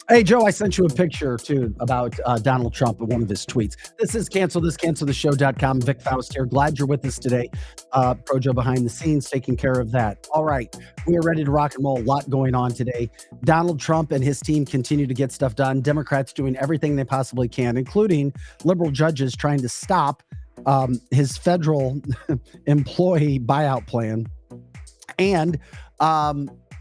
Hey, Joe, I sent you a picture too about Donald Trump and one of his tweets. This is cancelthisshow.com. Vic Faust here. Glad you're with us today. Pro Joe behind the scenes taking care of that. All right. We are ready to rock and roll. A lot going on today. Donald Trump and his team continue to get stuff done. Democrats doing everything they possibly can, including liberal judges trying to stop his federal employee buyout plan and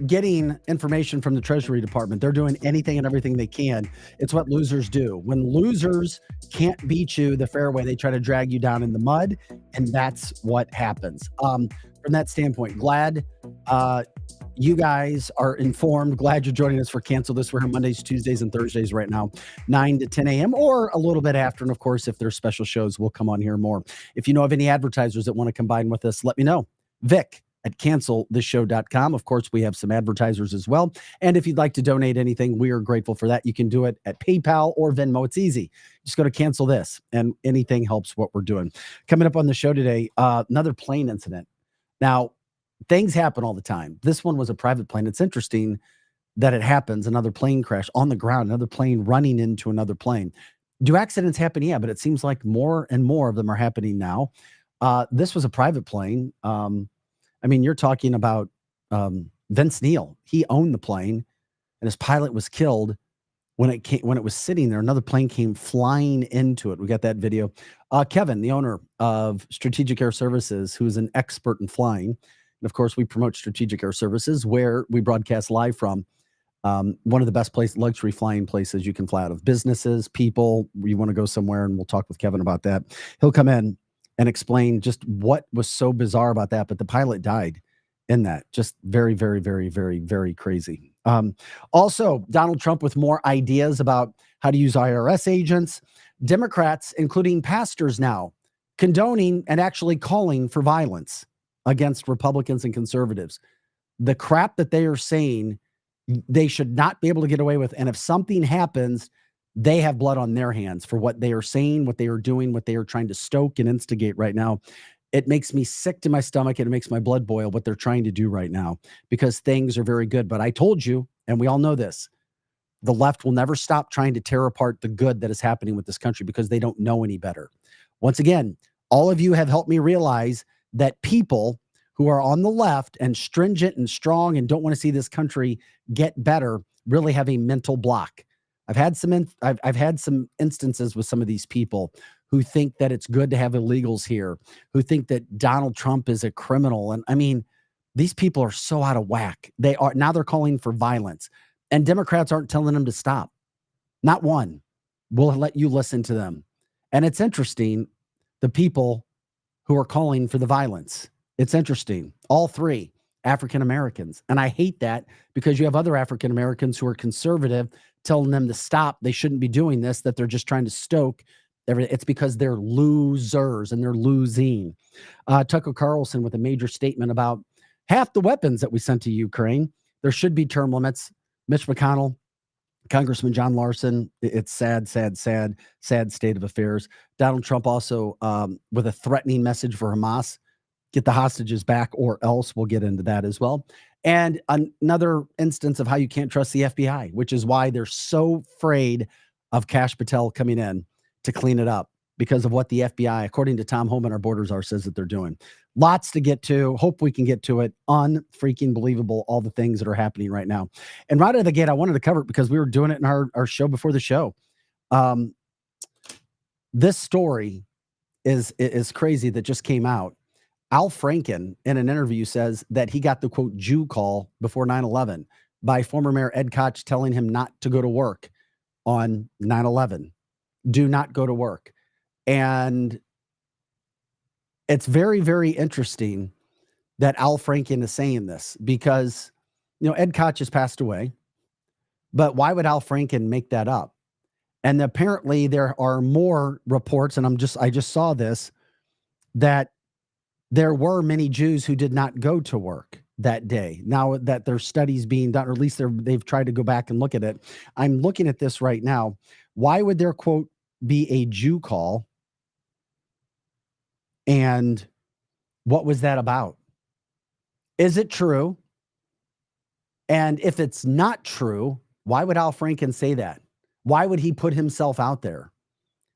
getting information from the Treasury Department. They're doing anything and everything they can. It's what losers do. When losers can't beat you the fair way, they try to drag you down in the mud, and that's what happens. From that standpoint, glad you guys are informed. Glad you're joining us for Cancel This. We're here Mondays, Tuesdays, and Thursdays right now, 9 to 10 a.m. or a little bit after. And of course, if there's special shows, we'll come on here more. If you know of any advertisers that want to combine with us, let me know. Vic at cancelthisshow.com. Of course, we have some advertisers as well. And if you'd like to donate anything, we are grateful for that. You can do it at PayPal or Venmo. It's easy. Just go to Cancel This, and anything helps what we're doing. Coming up on the show today, another plane incident. Now, things happen all the time. This one was a private plane. It's interesting that it happens, another plane crash on the ground, another plane running into another plane. Do accidents happen? Yeah, but it seems like more and more of them are happening now. This was a private plane. I mean, you're talking about Vince Neil. He owned the plane, and his pilot was killed when it was sitting there. Another plane came flying into it. We got that video. Kevin, the owner of Strategic Air Services, who is an expert in flying, and of course, we promote Strategic Air Services, where we broadcast live from. One of the best luxury flying places you can fly out of. Businesses, people, you want to go somewhere, and we'll talk with Kevin about that. He'll come in and explain just what was so bizarre about that. But the pilot died in that. Just very, very, very, very, very crazy. Also, Donald Trump with more ideas about how to use IRS agents. Democrats, including pastors now, condoning and actually calling for violence against Republicans and conservatives. The crap that they are saying, they should not be able to get away with. And if something happens, they have blood on their hands for what they are saying, what they are doing, what they are trying to stoke and instigate right now. It makes me sick to my stomach, and it makes my blood boil what they're trying to do right now, because things are very good. But I told you, and we all know this, the left will never stop trying to tear apart the good that is happening with this country because they don't know any better. Once again, all of you have helped me realize that people who are on the left and stringent and strong and don't want to see this country get better really have a mental block. I've had some instances with some of these people who think that it's good to have illegals here, who think that Donald Trump is a criminal. And I mean, these people are so out of whack. They're calling for violence, and Democrats aren't telling them to stop. Not one will let you listen to them. And it's interesting, the people who are calling for the violence. It's interesting. All three African Americans. And I hate that, because you have other African Americans who are conservative telling them to stop. They shouldn't be doing this, that they're just trying to stoke everything. It's because they're losers and they're losing. Tucker Carlson with a major statement about half the weapons that we sent to Ukraine. There should be term limits. Mitch McConnell, Congressman John Larson. It's sad, sad, sad, sad state of affairs. Donald Trump also with a threatening message for Hamas. Get the hostages back or else. We'll get into that as well. And another instance of how you can't trust the FBI, which is why they're so afraid of Kash Patel coming in to clean it up, because of what the FBI, according to Tom Homan, our borders are, says that they're doing. Lots to get to. Hope we can get to it. Unfreaking believable, all the things that are happening right now. And right out of the gate, I wanted to cover it because we were doing it in our show before the show. This story is crazy that just came out. Al Franken, in an interview, says that he got the, quote, Jew call before 9/11 by former Mayor Ed Koch telling him not to go to work on 9/11. Do not go to work. And it's very, very interesting that Al Franken is saying this, because, Ed Koch has passed away, but why would Al Franken make that up? And apparently there are more reports, and I just saw this, that there were many Jews who did not go to work that day. Now that there's studies being done, or at least they've tried to go back and look at it. I'm looking at this right now. Why would there, quote, be a Jew call? And what was that about? Is it true? And if it's not true, why would Al Franken say that? Why would he put himself out there?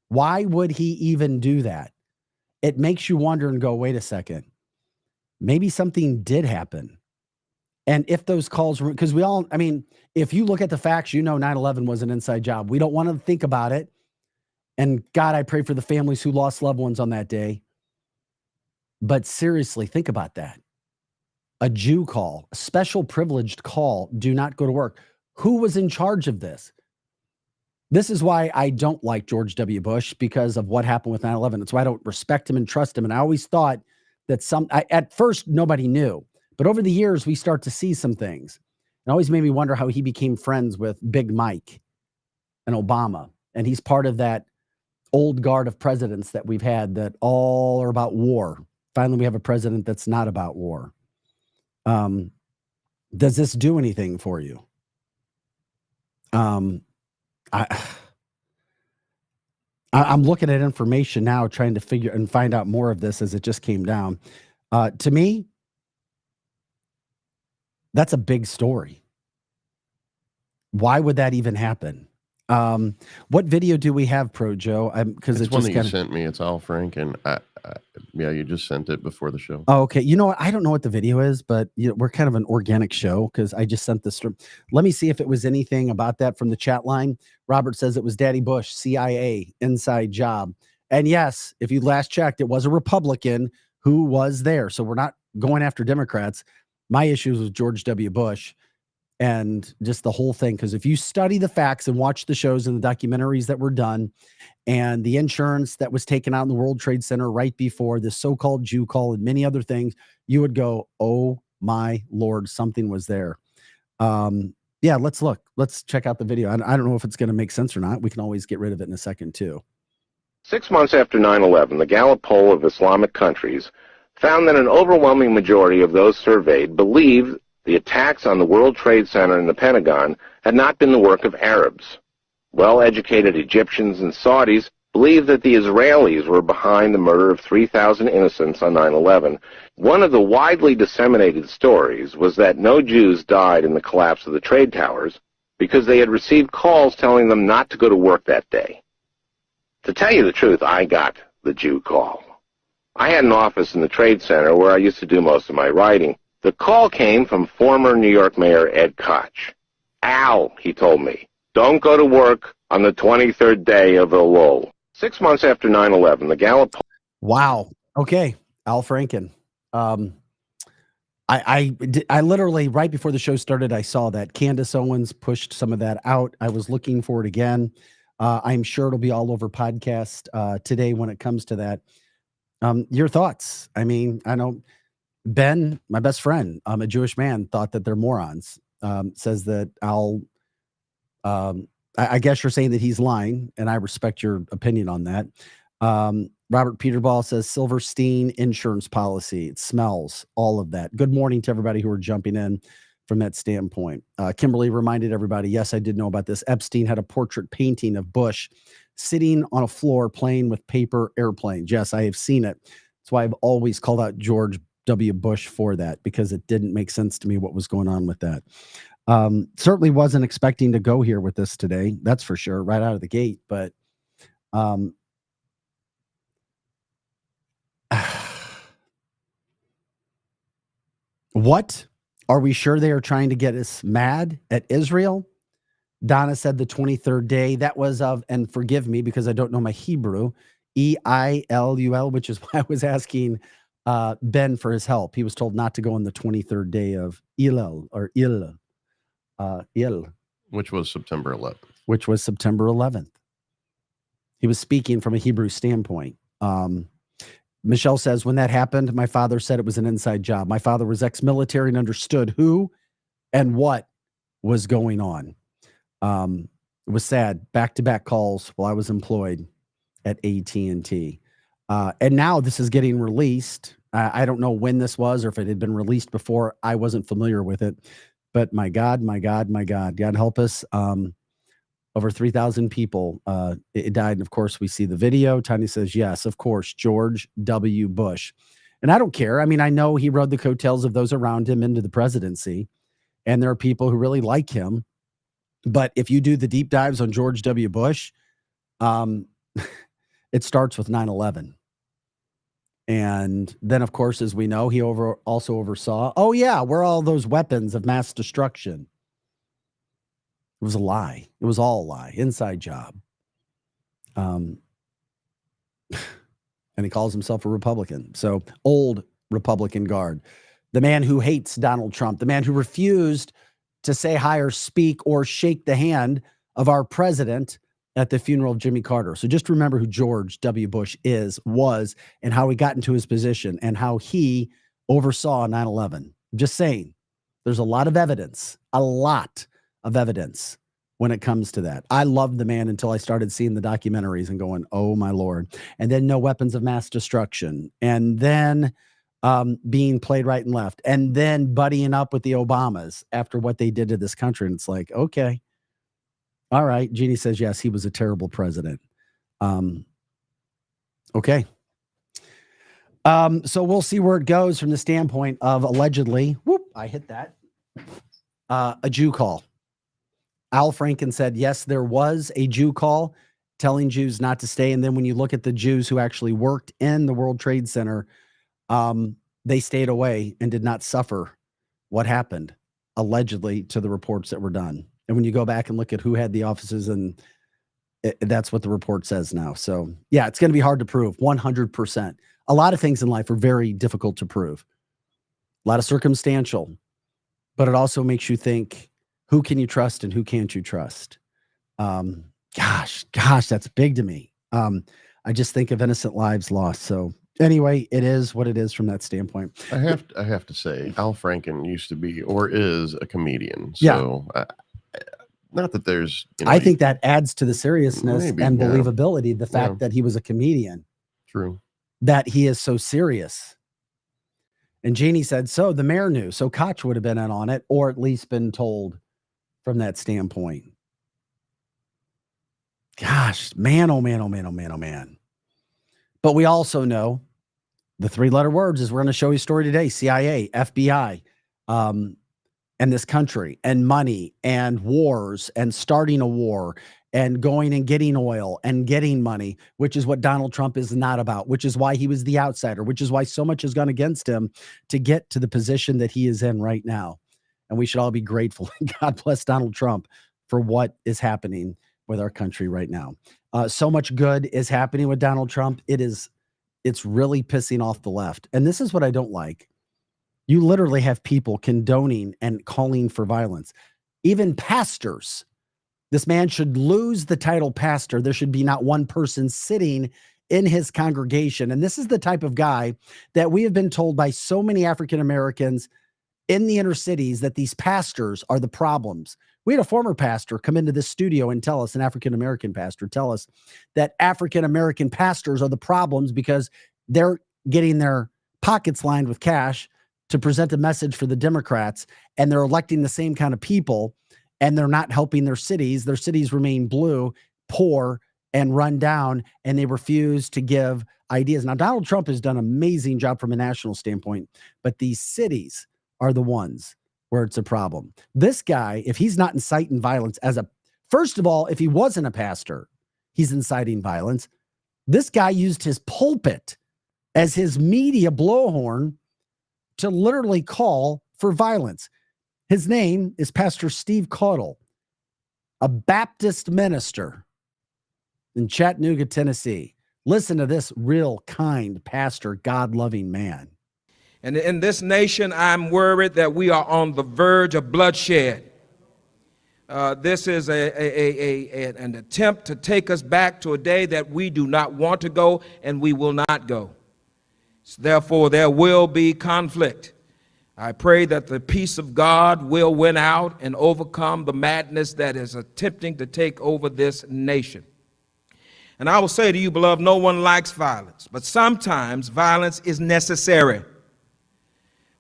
Why would he even do that? It makes you wonder and go, wait a second, maybe something did happen. And if those calls were, because if you look at the facts, 9/11 was an inside job. We don't want to think about it. And God, I pray for the families who lost loved ones on that day. But seriously, think about that. A Jew call, a special privileged call, do not go to work. Who was in charge of this? This is why I don't like George W. Bush, because of what happened with 9/11. It's why I don't respect him and trust him. And I always thought that at first, nobody knew. But over the years, we start to see some things. It always made me wonder how he became friends with Big Mike and Obama. And he's part of that old guard of presidents that we've had that all are about war. Finally, we have a president that's not about war. Does this do anything for you? I'm looking at information now, trying to figure and find out more of this as it just came down. To me, that's a big story. Why would that even happen? What video do we have, Pro Joe? Because it's one that you sent me. It's Al Franken. Yeah, you just sent it before the show. Oh, okay. You know what? I don't know what the video is, but we're kind of an organic show because I just sent this. Let me see if it was anything about that from the chat line. Robert says it was Daddy Bush, CIA, inside job. And yes, if you last checked, it was a Republican who was there. So we're not going after Democrats. My issues with George W. Bush and just the whole thing. Because if you study the facts and watch the shows and the documentaries that were done, and the insurance that was taken out in the World Trade Center right before this so-called Jew call and many other things, you would go, oh my Lord, something was there. Yeah, let's look. Let's check out the video. I don't know if it's going to make sense or not. We can always get rid of it in a second too. 6 months after 9/11, the Gallup poll of Islamic countries found that an overwhelming majority of those surveyed believed the attacks on the World Trade Center and the Pentagon had not been the work of Arabs. Well-educated Egyptians and Saudis believed that the Israelis were behind the murder of 3,000 innocents on 9/11. One of the widely disseminated stories was that no Jews died in the collapse of the trade towers because they had received calls telling them not to go to work that day. To tell you the truth, I got the Jew call. I had an office in the Trade Center where I used to do most of my writing. The call came from former New York Mayor Ed Koch. Al, he told me, don't go to work on the 23rd day of Elul. 6 months after 9/11, the Gallup. Wow. Okay. Al Franken. I literally, right before the show started, I saw that Candace Owens pushed some of that out. I was looking for it again. I'm sure it'll be all over podcast today when it comes to that. Your thoughts? I mean, I know Ben, my best friend, a Jewish man, thought that they're morons. Says that I guess you're saying that he's lying, and I respect your opinion on that. Robert Peterball says Silverstein insurance policy. It smells, all of that. Good morning to everybody who are jumping in from that standpoint. Kimberly reminded everybody, yes, I did know about this. Epstein had a portrait painting of Bush sitting on a floor playing with paper airplanes. Yes, I have seen it. That's why I've always called out George W. Bush for that, because it didn't make sense to me what was going on with that. Certainly wasn't expecting to go here with this today. That's for sure, right out of the gate. But what? Are we sure they are trying to get us mad at Israel? Donna said the 23rd day. That was of, and forgive me because I don't know my Hebrew, Eilul, which is why I was asking Ben for his help. He was told not to go on the 23rd day of Elul or Il. Which was September 11th. Which was September 11th. He was speaking from a Hebrew standpoint. Michelle says, when that happened, my father said it was an inside job. My father was ex-military and understood who and what was going on. It was sad. Back-to-back calls while I was employed at AT&T. And now this is getting released. I don't know when this was or if it had been released before. I wasn't familiar with it. But my God, God help us. Over 3,000 people it died. And of course, we see the video. Tanya says, yes, of course, George W. Bush. And I don't care. I mean, I know he rode the coattails of those around him into the presidency. And there are people who really like him. But if you do the deep dives on George W. Bush, it starts with 9/11. And then, of course, as we know, he also oversaw, oh, yeah, where are all those weapons of mass destruction? It was a lie. It was all a lie. Inside job. And he calls himself a Republican. So old Republican guard. The man who hates Donald Trump. The man who refused to say hi or speak or shake the hand of our president at the funeral of Jimmy Carter. So just remember who George W. Bush was, and how he got into his position and how he oversaw 9/11. Just saying, there's a lot of evidence when it comes to that. I loved the man until I started seeing the documentaries and going, oh my Lord. And then no weapons of mass destruction. And then being played right and left. And then buddying up with the Obamas after what they did to this country. And it's like, okay. All right. Jeannie says, yes, he was a terrible president. Okay. So we'll see where it goes from the standpoint of allegedly, I hit that, a Jew call. Al Franken said, yes, there was a Jew call telling Jews not to stay. And then when you look at the Jews who actually worked in the World Trade Center, they stayed away and did not suffer what happened, allegedly, to the reports that were done. And when you go back and look at who had the offices, and that's what the report says now. So, yeah, it's going to be hard to prove, 100%. A lot of things in life are very difficult to prove. A lot of circumstantial, but it also makes you think, who can you trust and who can't you trust? Gosh, that's big to me. I just think of innocent lives lost. So anyway, it is what it is from that standpoint. I have to say, Al Franken used to be or is a comedian. So not that there's, I think that adds to the seriousness and believability, the fact that he was a comedian. True. That he is so serious. And Jeannie said, so the mayor knew. So Koch would have been in on it, or at least been told from that standpoint. Gosh, man, oh man, oh man, oh man, oh man. But we also know the three-letter words, as we're going to show you a story today: CIA, FBI, and this country, and money, and wars, and starting a war, and going and getting oil and getting money, which is what Donald Trump is not about, which is why he was the outsider, which is why so much has gone against him to get to the position that he is in right now. And we should all be grateful. God bless Donald Trump for what is happening with our country right now. So much good is happening with Donald Trump. It's really pissing off the left. And this is what I don't like. You literally have people condoning and calling for violence. Even pastors. This man should lose the title pastor. There should be not one person sitting in his congregation. And this is the type of guy that we have been told by so many African Americans in the inner cities that these pastors are the problems. We had a former pastor come into this studio and tell us, an African-American pastor, tell us that African-American pastors are the problems because they're getting their pockets lined with cash to present a message for the Democrats, and they're electing the same kind of people, and they're not helping their cities. Their cities remain blue, poor, and run down, and they refuse to give ideas. Now, Donald Trump has done an amazing job from a national standpoint, but these cities are the ones where it's a problem. This guy, if he's not inciting violence first of all, if he wasn't a pastor, he's inciting violence. This guy used his pulpit as his media blowhorn to literally call for violence. His name is Pastor Steve Caudle, a Baptist minister in Chattanooga, Tennessee. Listen to this real kind pastor, God-loving man. And in this nation, I'm worried that we are on the verge of bloodshed. This is an attempt to take us back to a day that we do not want to go, and we will not go. Therefore, there will be conflict. I pray that the peace of God will win out and overcome the madness that is attempting to take over this nation. And I will say to you, beloved, no one likes violence, but sometimes violence is necessary.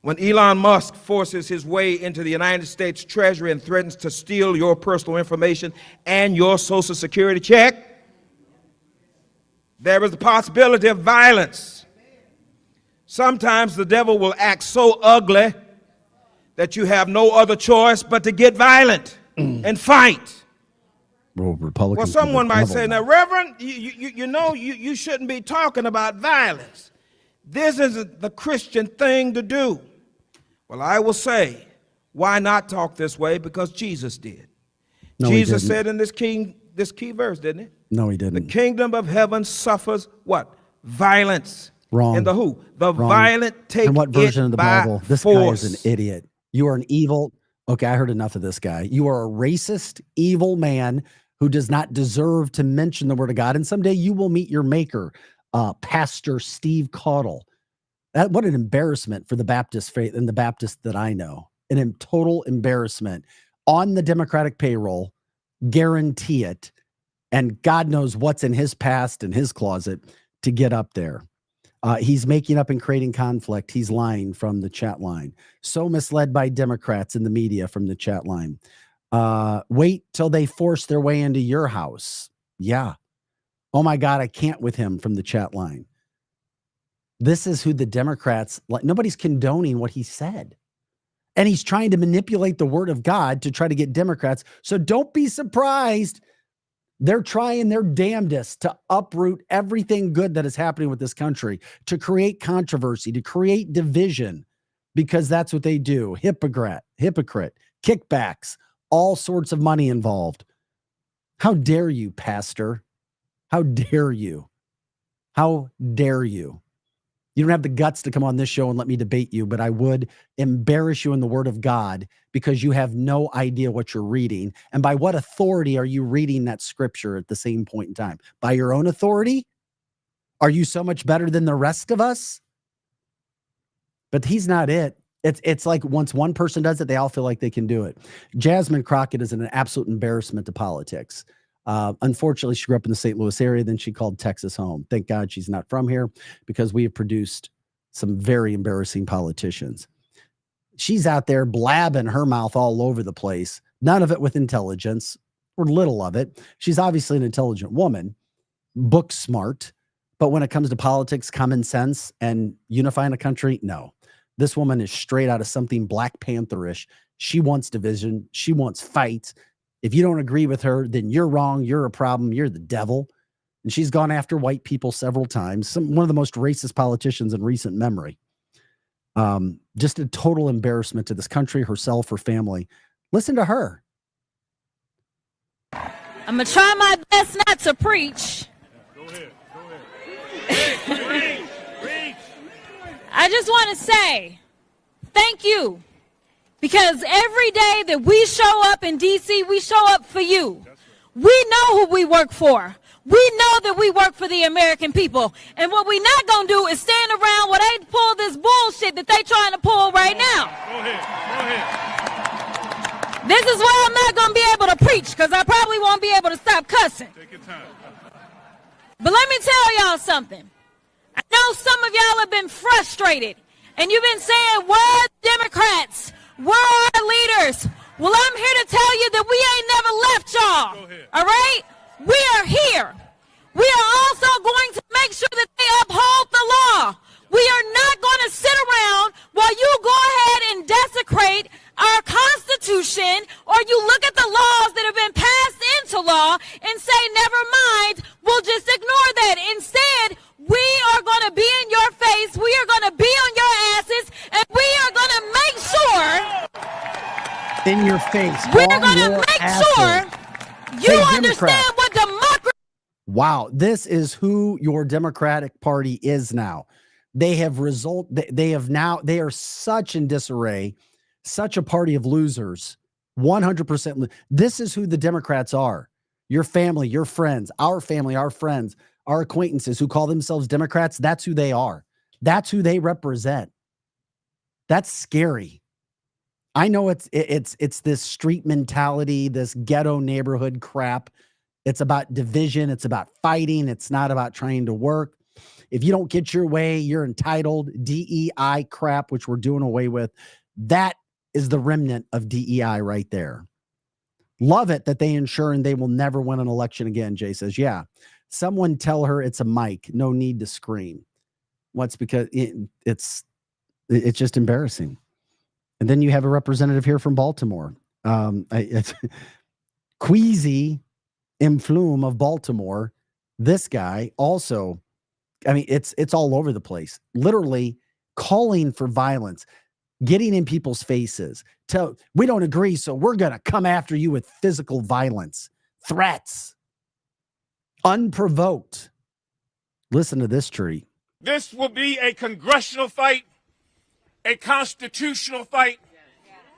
When Elon Musk forces his way into the United States Treasury and threatens to steal your personal information and your Social Security check, there is the possibility of violence. Sometimes the devil will act so ugly that you have no other choice but to get violent and fight. Well, Republicans. Well, someone might say, now, Reverend, you shouldn't be talking about violence. This isn't the Christian thing to do. Well, I will say, why not talk this way? Because Jesus did. No, Jesus said in this key verse, didn't he? No, he didn't. The kingdom of heaven suffers what? Violence. Wrong. And the who? The Wrong. violent take and what version it of the by Bible? This force. guy is an idiot. You are an evil. Okay, I heard enough of this guy. You are a racist, evil man who does not deserve to mention the word of God. And someday you will meet your maker, Pastor Steve Caudle. What an embarrassment for the Baptist faith and the Baptist that I know. An total embarrassment on the Democratic payroll. Guarantee it. And God knows what's in his past and his closet to get up there. He's making up and creating conflict. He's lying from the chat line. So misled by Democrats in the media from the chat line. Wait till they force their way into your house. Yeah. Oh my God, I can't with him from the chat line. This is who the Democrats like. Nobody's condoning what he said. And he's trying to manipulate the word of God to try to get Democrats. So don't be surprised. They're trying their damnedest to uproot everything good that is happening with this country, to create controversy, to create division, because that's what they do. Hypocrite, kickbacks, all sorts of money involved. How dare you, Pastor? How dare you? How dare you? You don't have the guts to come on this show and let me debate you, but I would embarrass you in the word of God because you have no idea what you're reading. And by what authority are you reading that scripture at the same point in time? By your own authority? Are you so much better than the rest of us? But he's not it. It's like once one person does it, they all feel like they can do it. Jasmine Crockett is an absolute embarrassment to politics. Unfortunately, she grew up in the St. Louis area. Then she called Texas home. Thank God she's not from here, because we have produced some very embarrassing politicians. She's out there blabbing her mouth all over the place. None of it with intelligence, or little of it. She's obviously an intelligent woman, book smart. But when it comes to politics, common sense, and unifying a country, no. This woman is straight out of something Black Pantherish. She wants division. She wants fight. If you don't agree with her, then you're wrong. You're a problem. You're the devil. And she's gone after white people several times. One of the most racist politicians in recent memory. Just a total embarrassment to this country, herself, her family. Listen to her. I'm going to try my best not to preach. Go ahead. Preach. I just want to say thank you. Because every day that we show up in D.C., we show up for you. We know who we work for. We know that we work for the American people. And what we're not going to do is stand around while they pull this bullshit that they're trying to pull right now. Go ahead. This is why I'm not going to be able to preach, because I probably won't be able to stop cussing. Take your time. But let me tell y'all something. I know some of y'all have been frustrated, and you've been saying, "Where Democrats? Where are our leaders?" Well, I'm here to tell you that we ain't never left y'all. All right? We are here. We are also going to make sure that they uphold the law. We are not going to sit around while you go ahead and desecrate our Constitution, or you look at the laws that have been passed into law and say, never mind, we'll just ignore that. Instead, we are going to be in your face, we are going to be on your asses, and we are going to make sure in your face. We're going to make sure you understand what democracy. Wow, this is who your Democratic Party is now. They have they are such in disarray, such a party of losers. 100%. This is who the Democrats are. Your family, your friends, our family, our friends, our acquaintances who call themselves Democrats, that's who they are. That's who they represent. That's scary. I know it's this street mentality, this ghetto neighborhood crap. It's about division. It's about fighting. It's not about trying to work. If you don't get your way, you're entitled. DEI crap, which we're doing away with. That is the remnant of DEI right there. Love it that they ensure and they will never win an election again. Jay says, yeah. Someone tell her it's a mic. No need to scream. What's because it's just embarrassing. And then you have a representative here from Baltimore. It's Queasy Influme of Baltimore. This guy also, I mean, it's all over the place. Literally calling for violence, getting in people's faces. We don't agree, so we're going to come after you with physical violence, threats, unprovoked. Listen to this tree. This will be a congressional fight, a constitutional fight,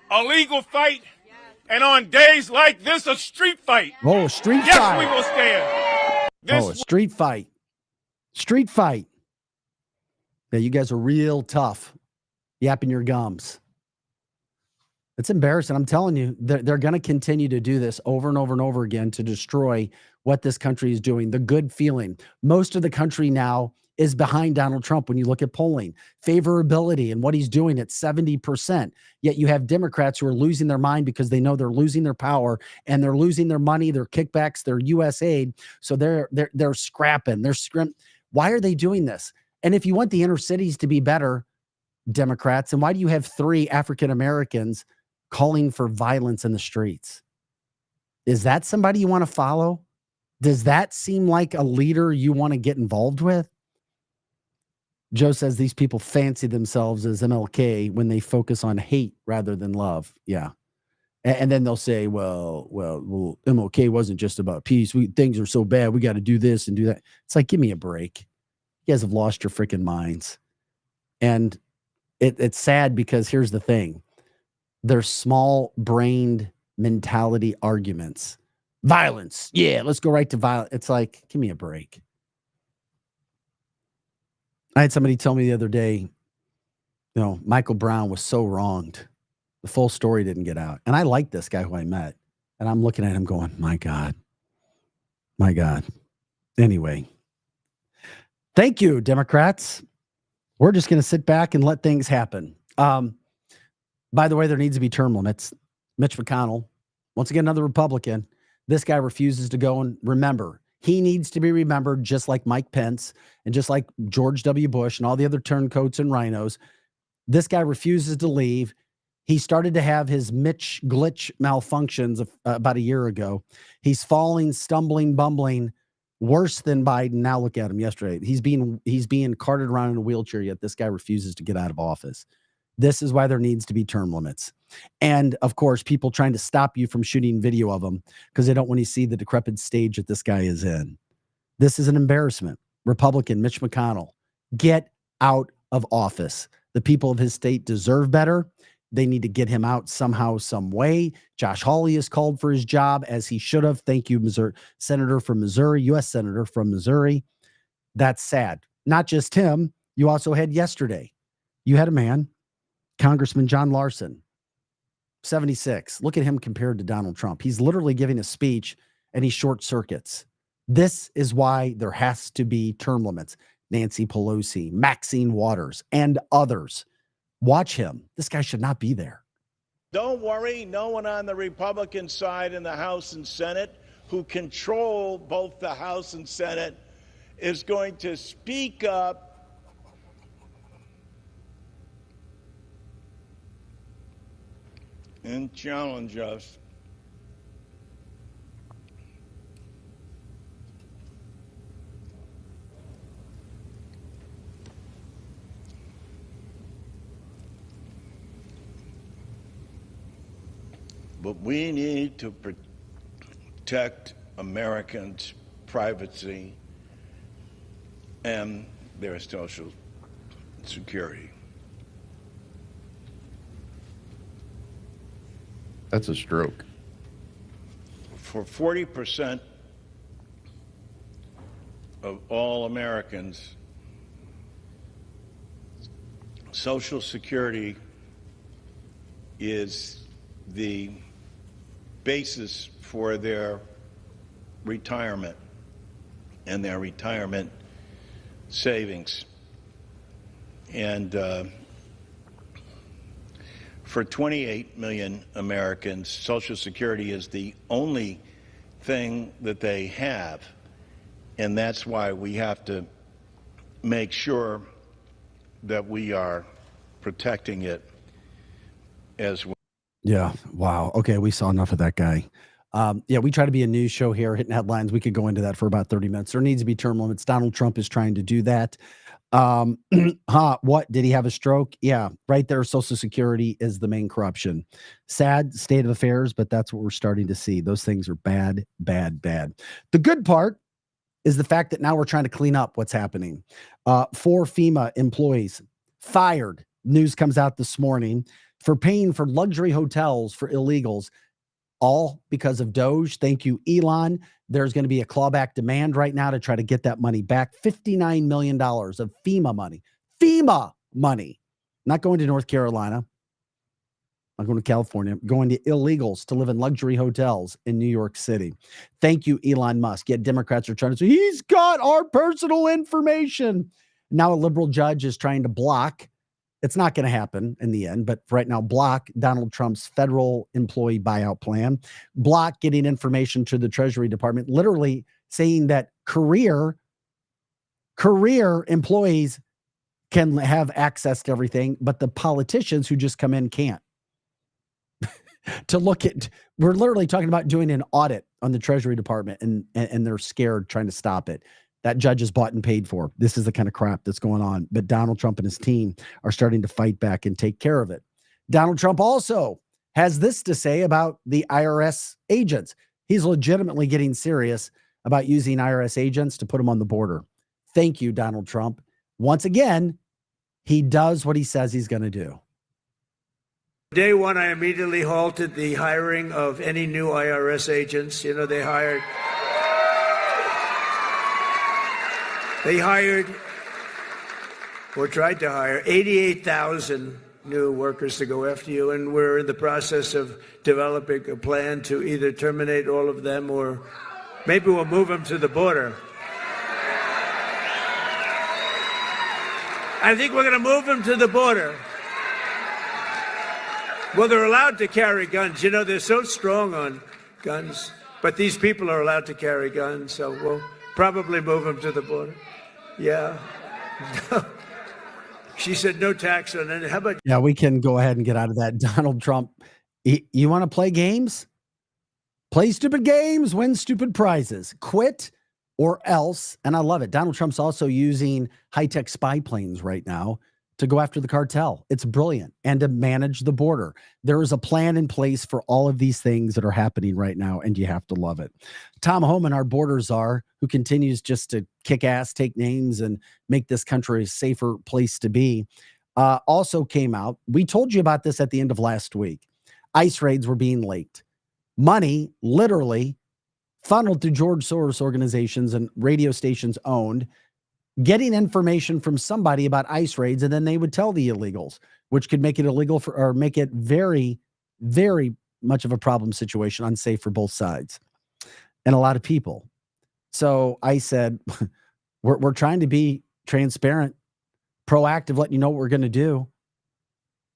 a legal fight, and on days like this, a street fight. Oh, street fight. Yes, we will stand. Street fight. Street fight. Yeah, you guys are real tough. Yapping your gums. It's embarrassing. I'm telling you, they're going to continue to do this over and over and over again to destroy what this country is doing. The good feeling. Most of the country now is behind Donald Trump when you look at polling. Favorability and what he's doing at 70%. Yet you have Democrats who are losing their mind because they know they're losing their power and they're losing their money, their kickbacks, their U.S. aid. So they're scrapping. Why are they doing this? And if you want the inner cities to be better, Democrats, and why do you have 3 African Americans calling for violence in the streets? Is that somebody you want to follow? Does that seem like a leader you want to get involved with? Joe says these people fancy themselves as MLK when they focus on hate rather than love. Yeah. And then they'll say, well, MLK wasn't just about peace. Things are so bad. We got to do this and do that. It's like, give me a break. You guys have lost your freaking minds. And it's sad because here's the thing. They're small-brained mentality arguments. Violence. Yeah, let's go right to violence. It's like, give me a break. I had somebody tell me the other day, Michael Brown was so wronged. The full story didn't get out. And I like this guy who I met. And I'm looking at him going, my God. My God. Anyway. Thank you, Democrats. We're just going to sit back and let things happen. By the way, there needs to be term limits. Mitch McConnell, once again, another Republican. This guy refuses to go and remember. He needs to be remembered just like Mike Pence and just like George W. Bush and all the other turncoats and rhinos. This guy refuses to leave. He started to have his Mitch glitch malfunctions about a year ago. He's falling, stumbling, bumbling, worse than Biden. Now look at him yesterday. He's being carted around in a wheelchair, yet this guy refuses to get out of office. This is why there needs to be term limits. And of course, people trying to stop you from shooting video of him because they don't want to see the decrepit stage that this guy is in. This is an embarrassment. Republican Mitch McConnell, get out of office. The people of his state deserve better. They need to get him out somehow, some way. Josh Hawley has called for his job, as he should have. Thank you, Missouri Senator from Missouri, U.S. Senator from Missouri. That's sad. Not just him. You also had yesterday. You had a man, Congressman John Larson, 76. Look at him compared to Donald Trump. He's literally giving a speech and he short circuits. This is why there has to be term limits. Nancy Pelosi, Maxine Waters, and others. Watch him. This guy should not be there. Don't worry. No one on the Republican side in the House and Senate who control both the House and Senate is going to speak up and challenge us. But we need to protect Americans' privacy and their social security. That's a stroke. For 40% of all Americans, Social Security is the basis for their retirement and their retirement savings. And for 28 million Americans, Social Security is the only thing that they have. And that's why we have to make sure that we are protecting it as well. Yeah. Wow. Okay. We saw enough of that guy. Yeah, we try to be a news show here, hitting headlines. We could go into that for about 30 minutes. There needs to be term limits. Donald Trump is trying to do that. What? Did he have a stroke? Yeah, right there. Social Security is the main corruption. Sad state of affairs, but that's what we're starting to see. Those things are bad, bad, bad. The good part is the fact that now we're trying to clean up what's happening. 4 FEMA employees fired. News comes out this morning for paying for luxury hotels for illegals, all because of Doge. Thank you, Elon. There's going to be a clawback demand right now to try to get that money back. $59 million of FEMA money. FEMA money. Not going to North Carolina. Not going to California. Going to illegals to live in luxury hotels in New York City. Thank you, Elon Musk. Yet Democrats are trying to say, he's got our personal information. Now a liberal judge is trying to block. It's not going to happen in the end, but right now, block Donald Trump's federal employee buyout plan, block getting information to the Treasury Department, literally saying that career employees can have access to everything, but the politicians who just come in can't. To look at, we're literally talking about doing an audit on the Treasury Department, and they're scared trying to stop it. That judge is bought and paid for. This is the kind of crap that's going on. But Donald Trump and his team are starting to fight back and take care of it. Donald Trump also has this to say about the IRS agents. He's legitimately getting serious about using IRS agents to put them on the border. Thank you, Donald Trump. Once again, he does what he says he's going to do. Day one, I immediately halted the hiring of any new IRS agents. You know, they hired or tried to hire 88,000 new workers to go after you, and we're in the process of developing a plan to either terminate all of them or maybe we'll move them to the border. I think we're going to move them to the border. Well, they're allowed to carry guns. You know, they're so strong on guns, but these people are allowed to carry guns, so we'll probably move them to the border. Yeah. She said no tax on it. How about? Yeah, we can go ahead and get out of that. Donald Trump, you want to play games? Play stupid games, win stupid prizes. Quit or else. And I love it. Donald Trump's also using high-tech spy planes right now to go after the cartel. It's brilliant. And to manage the border. There is a plan in place for all of these things that are happening right now, and you have to love it. Tom Homan, our border czar, who continues just to kick ass, take names, and make this country a safer place to be, also came out. We told you about this at the end of last week. ICE raids were being leaked. Money literally funneled through George Soros organizations and radio stations owned, getting information from somebody about ICE raids, and then they would tell the illegals, which could make it illegal or make it very, very much of a problem situation, unsafe for both sides and a lot of people. So I said, we're trying to be transparent, proactive, letting you know what we're going to do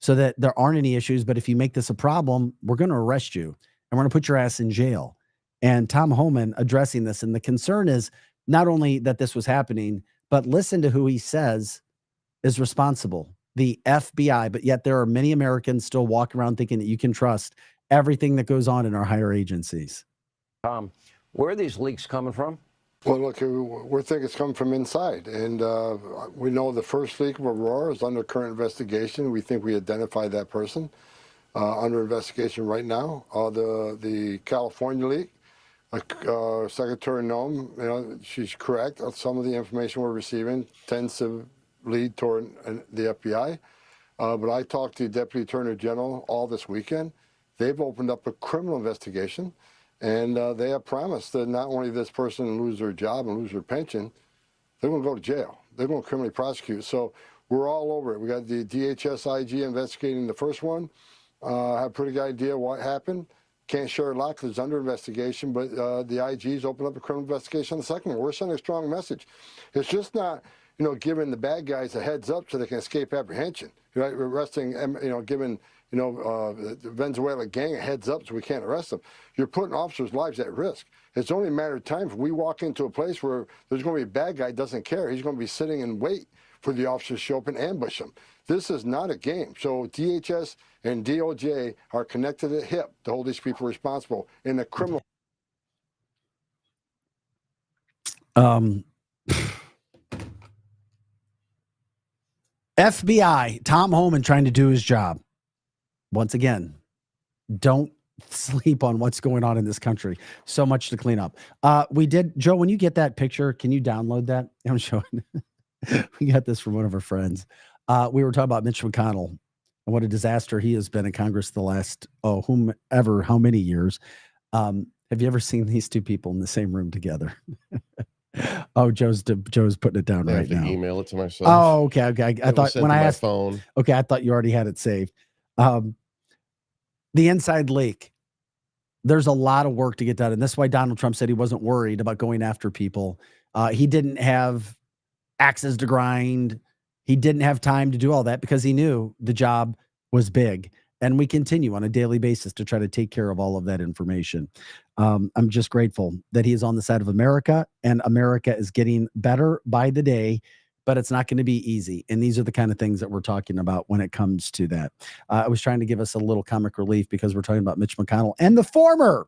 so that there aren't any issues. But if you make this a problem, we're going to arrest you and we're going to put your ass in jail. And Tom Homan addressing this. And the concern is not only that this was happening, but listen to who he says is responsible, the FBI. But yet there are many Americans still walking around thinking that you can trust everything that goes on in our higher agencies. Where are these leaks coming from? Well, look, we think it's coming from inside. And we know the first leak of Aurora is under current investigation. We think we identified that person under investigation right now. The California leak, Secretary Noem, you know, she's correct. Some of the information we're receiving tends to lead toward the FBI. But I talked to the Deputy Attorney General all this weekend. They've opened up a criminal investigation, and they have promised that not only this person lose their job and lose their pension, they're going to go to jail. They're going to criminally prosecute. So We're all over it. We got the DHS IG investigating the first one. Have a pretty good idea what happened. Can't share a lot because it's under investigation, but the IG's opened up a criminal investigation on the second one. We're sending a strong message. It's just not, giving the bad guys a heads up so they can escape apprehension. Right? We're arresting, giving, the Venezuela gang a heads up so we can't arrest them. You're putting officers' lives at risk. It's only a matter of time if we walk into a place where there's going to be a bad guy doesn't care. He's going to be sitting and wait for the officers to show up and ambush them. This is not a game. So DHS and DOJ are connected at hip to hold these people responsible in the criminal. FBI, Tom Homan trying to do his job. Once again, don't sleep on what's going on in this country. So much to clean up. We did, Joe, when you get that picture, can you download that? I'm showing. We got this from one of our friends. We were talking about Mitch McConnell and what a disaster he has been in Congress the last, how many years. Have you ever seen these two people in the same room together? Joe's putting it down right now. Email it to myself. Oh, okay. I thought when I asked, phone. Okay, I thought you already had it saved. The inside leak. There's a lot of work to get done, and that's why Donald Trump said he wasn't worried about going after people. He didn't have axes to grind. He didn't have time to do all that because he knew the job was big. And we continue on a daily basis to try to take care of all of that information. I'm just grateful that he is on the side of America, and America is getting better by the day, but it's not going to be easy. And these are the kind of things that we're talking about when it comes to that. I was trying to give us a little comic relief because we're talking about Mitch McConnell and the former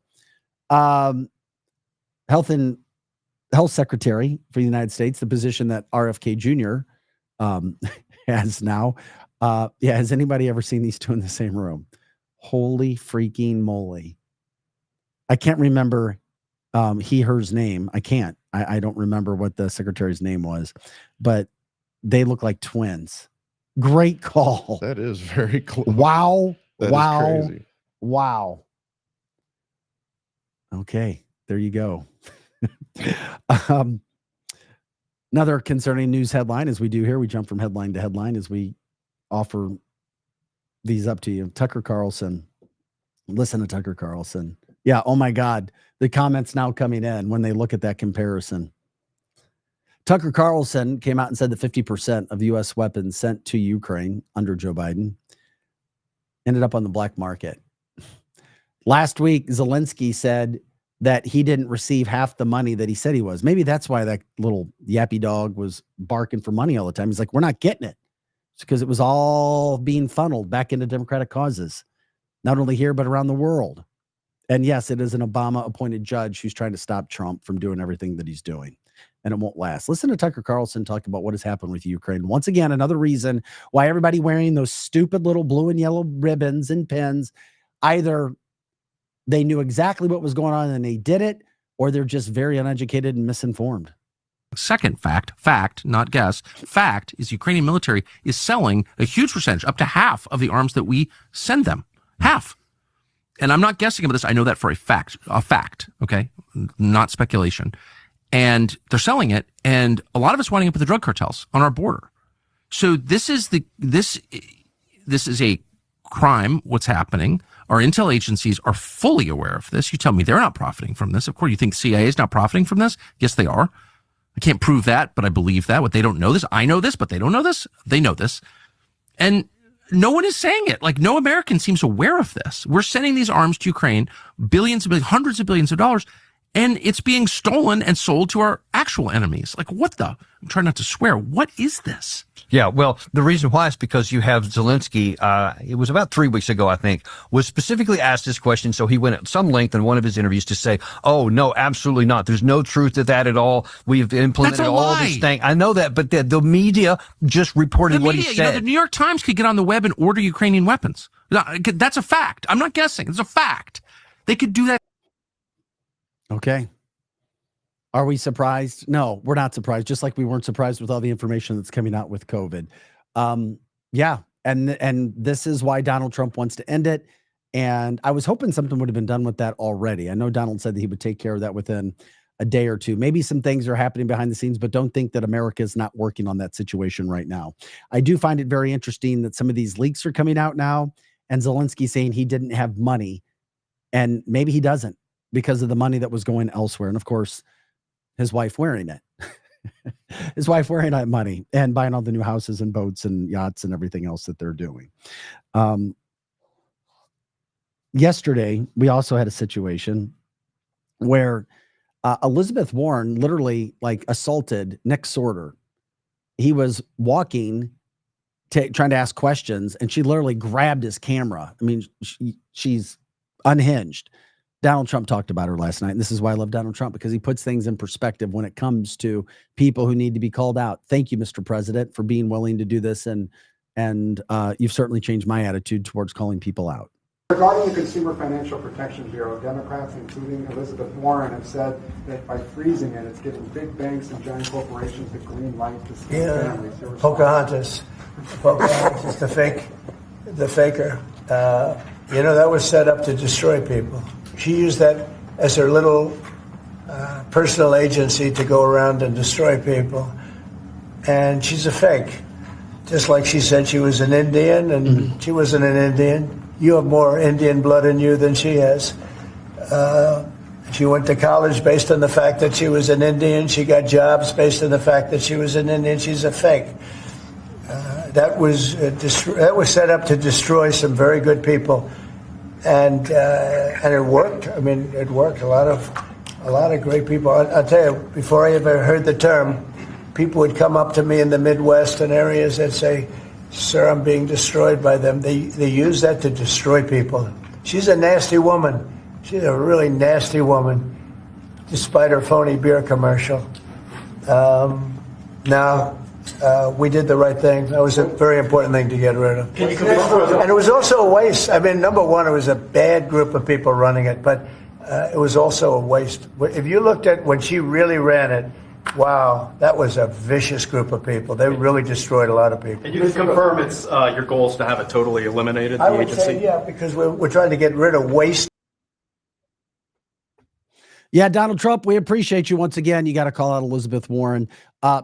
health secretary for the United States, the position that RFK Jr. has now. Has anybody ever seen these two in the same room? Holy freaking moly. I can't remember her's name. I can't. I don't remember what the secretary's name was, but they look like twins. Great call. That is very close. Wow. That is crazy. Wow. Okay, there you go. Another concerning news headline, as we do here, we jump from headline to headline as we offer these up to you. Tucker Carlson. Listen to Tucker Carlson. Yeah, oh my God. The comments now coming in when they look at that comparison. Tucker Carlson came out and said that 50% of U.S. weapons sent to Ukraine under Joe Biden ended up on the black market. Last week, Zelensky said that he didn't receive half the money that he said he was. Maybe that's why that little yappy dog was barking for money all the time. He's like, we're not getting it. It's because it was all being funneled back into Democratic causes, not only here, but around the world. And yes, it is an Obama-appointed judge who's trying to stop Trump from doing everything that he's doing. And it won't last. Listen to Tucker Carlson talk about what has happened with Ukraine. Once again, another reason why everybody wearing those stupid little blue and yellow ribbons and pins, either they knew exactly what was going on and they did it, or they're just very uneducated and misinformed. Second fact, not guess, fact is Ukrainian military is selling a huge percentage, up to half of the arms that we send them. Half. And I'm not guessing about this. I know that for a fact, okay? Not speculation. And they're selling it, and a lot of it's winding up with the drug cartels on our border. So this is a crime, what's happening. Our intel agencies are fully aware of this. You tell me they're not profiting from this. Of course, you think CIA is not profiting from this? Yes, they are. I can't prove that, but I believe that. What they don't know this. I know this, but they don't know this. They know this. And no one is saying it. Like, no American seems aware of this. We're sending these arms to Ukraine, hundreds of billions of dollars, and it's being stolen and sold to our actual enemies. Like, what the? I'm trying not to swear. What is this? Yeah, well, the reason why is because you have Zelensky, it was about 3 weeks ago, I think, was specifically asked this question. So he went at some length in one of his interviews to say, oh, no, absolutely not. There's no truth to that at all. We've implemented all this thing. I know that, but the media just reported what he said. The New York Times could get on the web and order Ukrainian weapons. That's a fact. I'm not guessing. It's a fact. They could do that. Okay. Are we surprised? No, we're not surprised. Just like we weren't surprised with all the information that's coming out with COVID. Yeah. And this is why Donald Trump wants to end it. And I was hoping something would have been done with that already. I know Donald said that he would take care of that within a day or two. Maybe some things are happening behind the scenes, but don't think that America is not working on that situation right now. I do find it very interesting that some of these leaks are coming out now, and Zelensky saying he didn't have money, and maybe he doesn't because of the money that was going elsewhere. And of course, his wife wearing it. His wife wearing that money and buying all the new houses and boats and yachts and everything else that they're doing. Yesterday, we also had a situation where Elizabeth Warren literally like assaulted Nick Sorter. He was walking, trying to ask questions, and she literally grabbed his camera. I mean, she's unhinged. Donald Trump talked about her last night, and this is why I love Donald Trump, because he puts things in perspective when it comes to people who need to be called out. Thank you, Mr. President, for being willing to do this, and you've certainly changed my attitude towards calling people out. Regarding the Consumer Financial Protection Bureau, Democrats, including Elizabeth Warren, have said that by freezing it, it's giving big banks and giant corporations the green light to scam families. Pocahontas is the faker. That was set up to destroy people. She used that as her little personal agency to go around and destroy people. And she's a fake. Just like she said she was an Indian, and she wasn't an Indian. You have more Indian blood in you than she has. She went to college based on the fact that she was an Indian. She got jobs based on the fact that she was an Indian. She's a fake. That was set up to destroy some very good people, and it worked. I mean, it worked. A lot of great people. I'll tell you, before I ever heard the term, people would come up to me in the Midwest and areas that say, "Sir, I'm being destroyed by them." They use that to destroy people. She's a nasty woman. She's a really nasty woman, despite her phony beer commercial. We did the right thing. That was a very important thing to get rid of. And it was also a waste. I mean, number one, it was a bad group of people running it, but it was also a waste. If you looked at when she really ran it, wow, that was a vicious group of people. They really destroyed a lot of people. And you can confirm it's your goal is to have it totally eliminated, the I would agency? say, yeah, because we're trying to get rid of waste. Yeah, Donald Trump, we appreciate you once again. You got to call out Elizabeth Warren.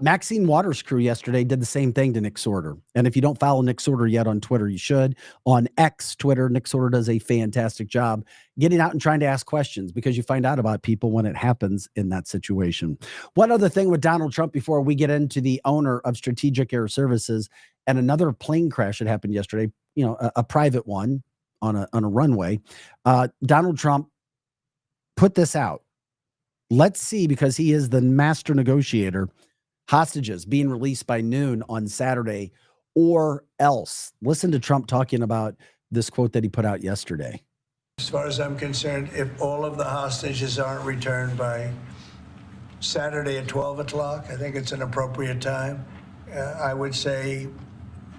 Maxine Waters' crew yesterday did the same thing to Nick Sorter. And if you don't follow Nick Sorter yet on Twitter, you should. On X, Twitter, Nick Sorter does a fantastic job getting out and trying to ask questions, because you find out about people when it happens in that situation. One other thing with Donald Trump before we get into the owner of Strategic Air Services and another plane crash that happened yesterday, a private one on a runway. Donald Trump put this out. Let's see, because he is the master negotiator, hostages being released by noon on Saturday or else. Listen to Trump talking about this quote that he put out yesterday. As far as I'm concerned, if all of the hostages aren't returned by Saturday at 12 o'clock, I think it's an appropriate time. I would say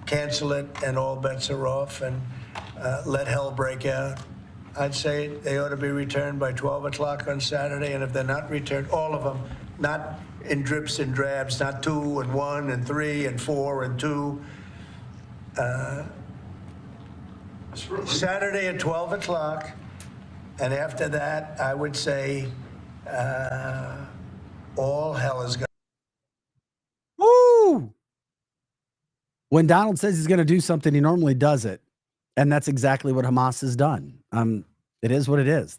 cancel it and all bets are off, and let hell break out. I'd say they ought to be returned by 12 o'clock on Saturday, and if they're not returned, all of them, not in drips and drabs, not 2 and 1 and 3 and 4 and 2. Saturday at 12 o'clock, and after that, I would say all hell is going. Woo! When Donald says he's going to do something, he normally does it. And that's exactly what Hamas has done. It is what it is.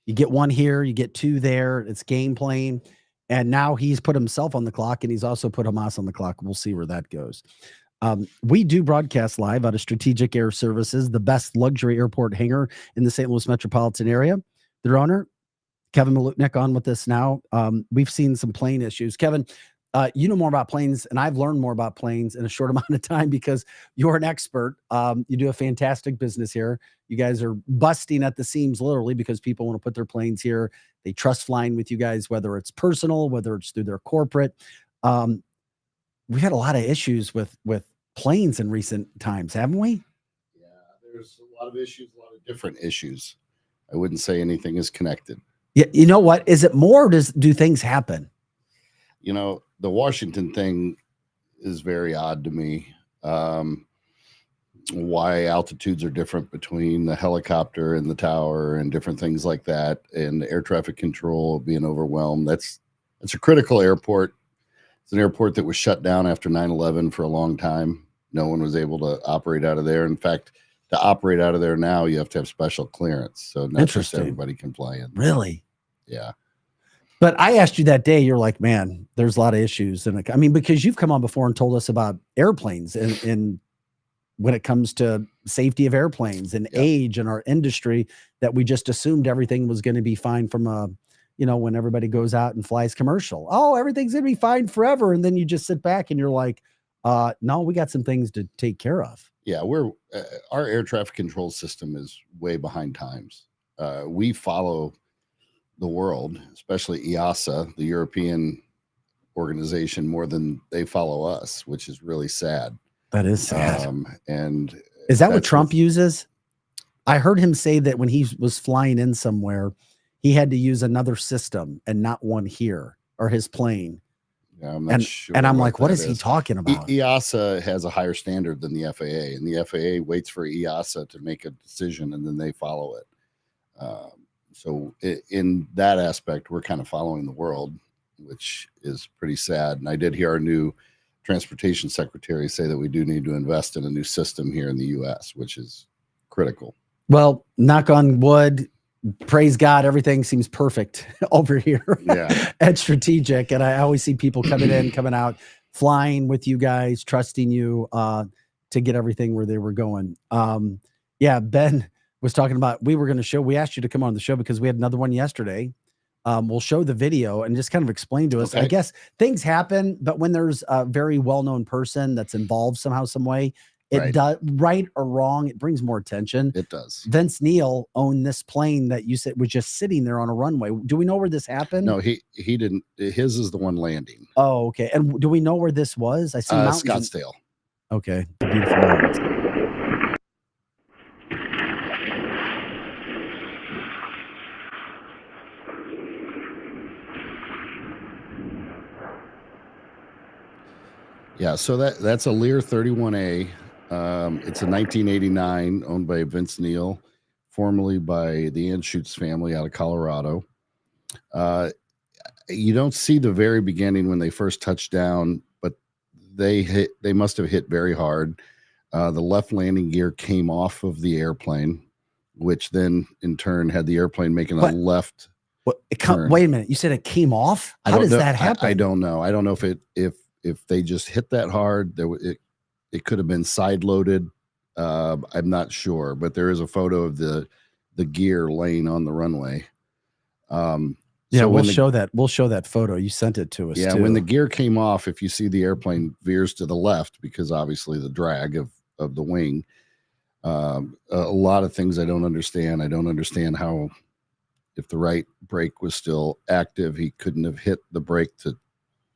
You get one here, you get 2 there. It's game playing. And now he's put himself on the clock, and he's also put Hamas on the clock. We'll see where that goes. We do broadcast live out of Strategic Air Services, the best luxury airport hangar in the St. Louis metropolitan area. Their owner, Kevin Malutnik, on with us now. We've seen some plane issues. Kevin, you know more about planes, and I've learned more about planes in a short amount of time because you're an expert. You do a fantastic business here. You guys are busting at the seams, literally, because people want to put their planes here. They trust flying with you guys, whether it's personal, whether it's through their corporate. We've had a lot of issues with planes in recent times, haven't we? Yeah, there's a lot of issues, a lot of different issues. I wouldn't say anything is connected. Yeah, you know what? Is it more, or do things happen? The Washington thing is very odd to me. why altitudes are different between the helicopter and the tower and different things like that, and air traffic control being overwhelmed. It's a critical airport. It's an airport that was shut down after 9/11 for a long time. No one was able to operate out of there. In fact, to operate out of there now, you have to have special clearance. So not just everybody can fly in. Really? Yeah. But I asked you that day, you're like, man, there's a lot of issues. And I mean, because you've come on before and told us about airplanes and when it comes to safety of airplanes and age in our industry, that we just assumed everything was going to be fine from when everybody goes out and flies commercial. Oh, everything's going to be fine forever. And then you just sit back and you're like, no, we got some things to take care of. Yeah, our air traffic control system is way behind times. We follow the world, especially EASA, the European organization, more than they follow us, which is really sad. That is sad. And is that what Trump uses? I heard him say that when he was flying in somewhere, he had to use another system and not one here, or his plane. Yeah, I'm not sure. And I'm like, what is he talking about? EASA has a higher standard than the FAA, and the FAA waits for EASA to make a decision, and then they follow it. So in that aspect, we're kind of following the world, which is pretty sad. And I did hear our new transportation secretary say that we do need to invest in a new system here in the U.S., which is critical. Well, knock on wood, praise God, everything seems perfect over here at Strategic. And I always see people coming in, coming out, flying with you guys, trusting you to get everything where they were going. Ben was talking about, we asked you to come on the show because we had another one yesterday. We'll show the video and just kind of explain to us. I guess things happen, but when there's a very well-known person that's involved somehow, some way, it does, right or wrong, it brings more attention. It does. Vince Neil owned this plane that you said was just sitting there on a runway. Do we know where this happened? No, he didn't. His is the one landing. Oh, okay. And do we know where this was? I see mountains. Scottsdale. Okay. The beautiful mountains. Yeah, so that's a Lear 31A. It's a 1989, owned by Vince Neil, formerly by the Anschutz family out of Colorado. You don't see the very beginning when they first touched down, but they must have hit very hard. The left landing gear came off of the airplane, which then in turn had the airplane making a left. Wait a minute, you said it came off? How does that happen? I don't know. I don't know if they just hit that hard. It could have been side loaded. I'm not sure, but there is a photo of the gear laying on the runway. So we'll show that photo. You sent it to us. Yeah, too. when the gear came off, if you see the airplane veers to the left because obviously the drag of the wing. A lot of things I don't understand. I don't understand how, if the right brake was still active, he couldn't have hit the brake to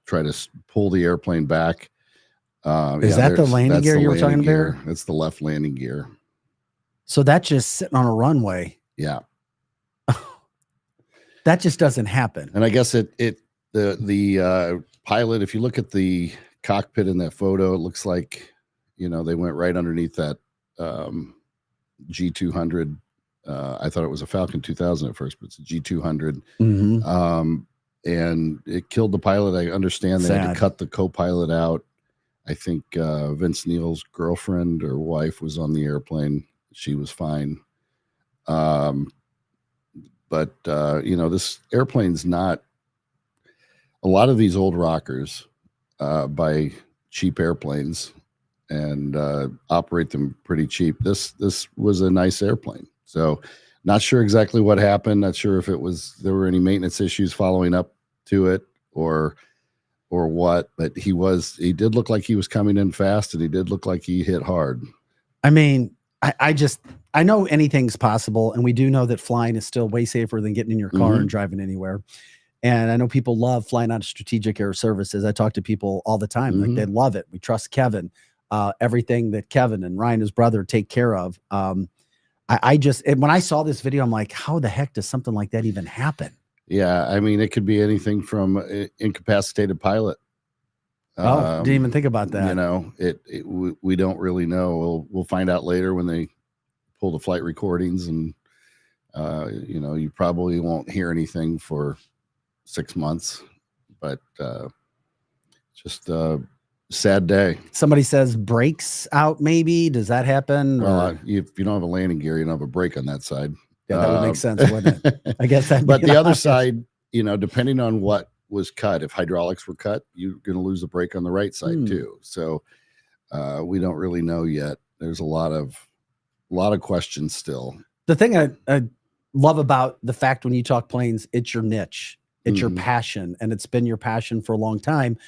try to pull the airplane back. Is that the landing gear you were talking about? It's the left landing gear. So that's just sitting on a runway. Yeah. That just doesn't happen. And I guess the pilot, if you look at the cockpit in that photo, it looks like, they went right underneath that G200. I thought it was a Falcon 2000 at first, but it's a G200. Mm-hmm. And it killed the pilot. I understand they had to cut the co-pilot out. I think Vince Neil's girlfriend or wife was on the airplane. She was fine. But this airplane's not, a lot of these old rockers buy cheap airplanes and operate them pretty cheap. This was a nice airplane. So not sure exactly what happened. Not sure if there were any maintenance issues following up to it or what, but he did look like he was coming in fast, and he did look like he hit hard. I mean, I know anything's possible, and we do know that flying is still way safer than getting in your car and driving anywhere. And I know people love flying out of Strategic Air Services. I talk to people all the time. Like, they love it. We trust Kevin. Everything that Kevin and Ryan, his brother, take care of. When I saw this video, I'm like, how the heck does something like that even happen? Yeah, I mean, it could be anything from incapacitated pilot. Didn't even think about that. You know, we don't really know. We'll find out later when they pull the flight recordings, and you know, you probably won't hear anything for 6 months, but just a sad day. Somebody says brakes out, maybe. Does that happen? Well, if you don't have a landing gear, you don't have a brake on that side. Yeah, that would make sense, wouldn't it? I guess that. But the other side, you know, depending on what was cut, if hydraulics were cut, you're going to lose a brake on the right side too. So we don't really know yet. There's a lot of questions still. The thing I love about the fact when you talk planes, it's your niche, it's your passion, and it's been your passion for a long time.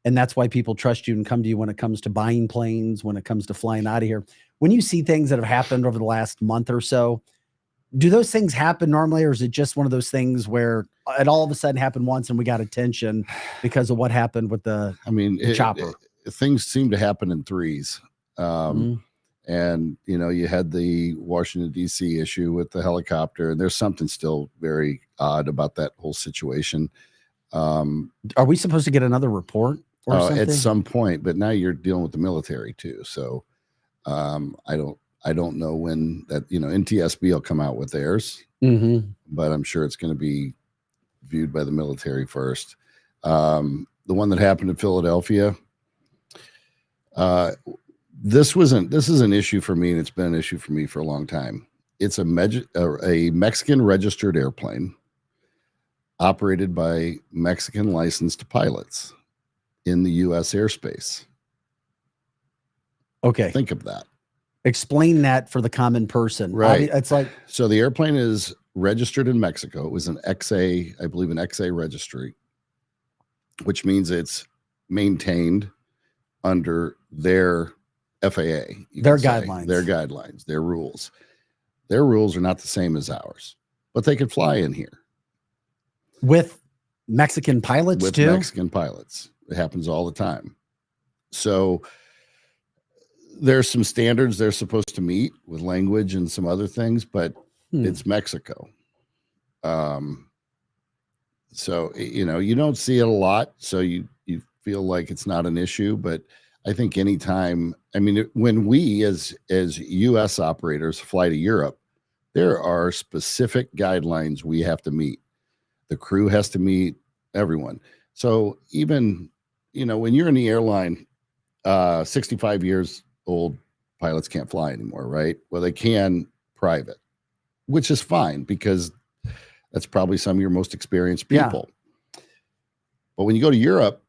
And that's why people trust you and come to you when it comes to buying planes, when it comes to flying out of here. When you see things that have happened over the last month or so, do those things happen normally, or is it just one of those things where it all of a sudden happened once and we got attention because of what happened with the chopper? Things seem to happen in threes. And, you know, you had the Washington, D.C. issue with the helicopter, and there's something still very odd about that whole situation. Are we supposed to get another report or something? At some point, but now you're dealing with the military too. So I don't know when that, you know, NTSB will come out with theirs, but I'm sure it's going to be viewed by the military first. The one that happened in Philadelphia, this is an issue for me, and it's been an issue for me for a long time. It's a Mexican registered airplane operated by Mexican licensed pilots in the U.S. airspace. Okay. Think of that. Explain that for the common person. Right. It's like, so the airplane is registered in Mexico. It was an XA, I believe, an XA registry, which means it's maintained under their FAA, their guidelines, their rules. Their rules are not the same as ours, but they could fly in here with Mexican pilots too. Mexican pilots. It happens all the time. So there's some standards they're supposed to meet with language and some other things, but it's Mexico. So, you know, you don't see it a lot. So you feel like it's not an issue, but I think anytime, I mean, when we as U.S. operators fly to Europe, there are specific guidelines we have to meet. The crew has to meet, everyone. So even, you know, when you're in the airline, 65 years old pilots can't fly anymore, right? Well, they can private, which is fine because that's probably some of your most experienced people. Yeah. But when you go to Europe,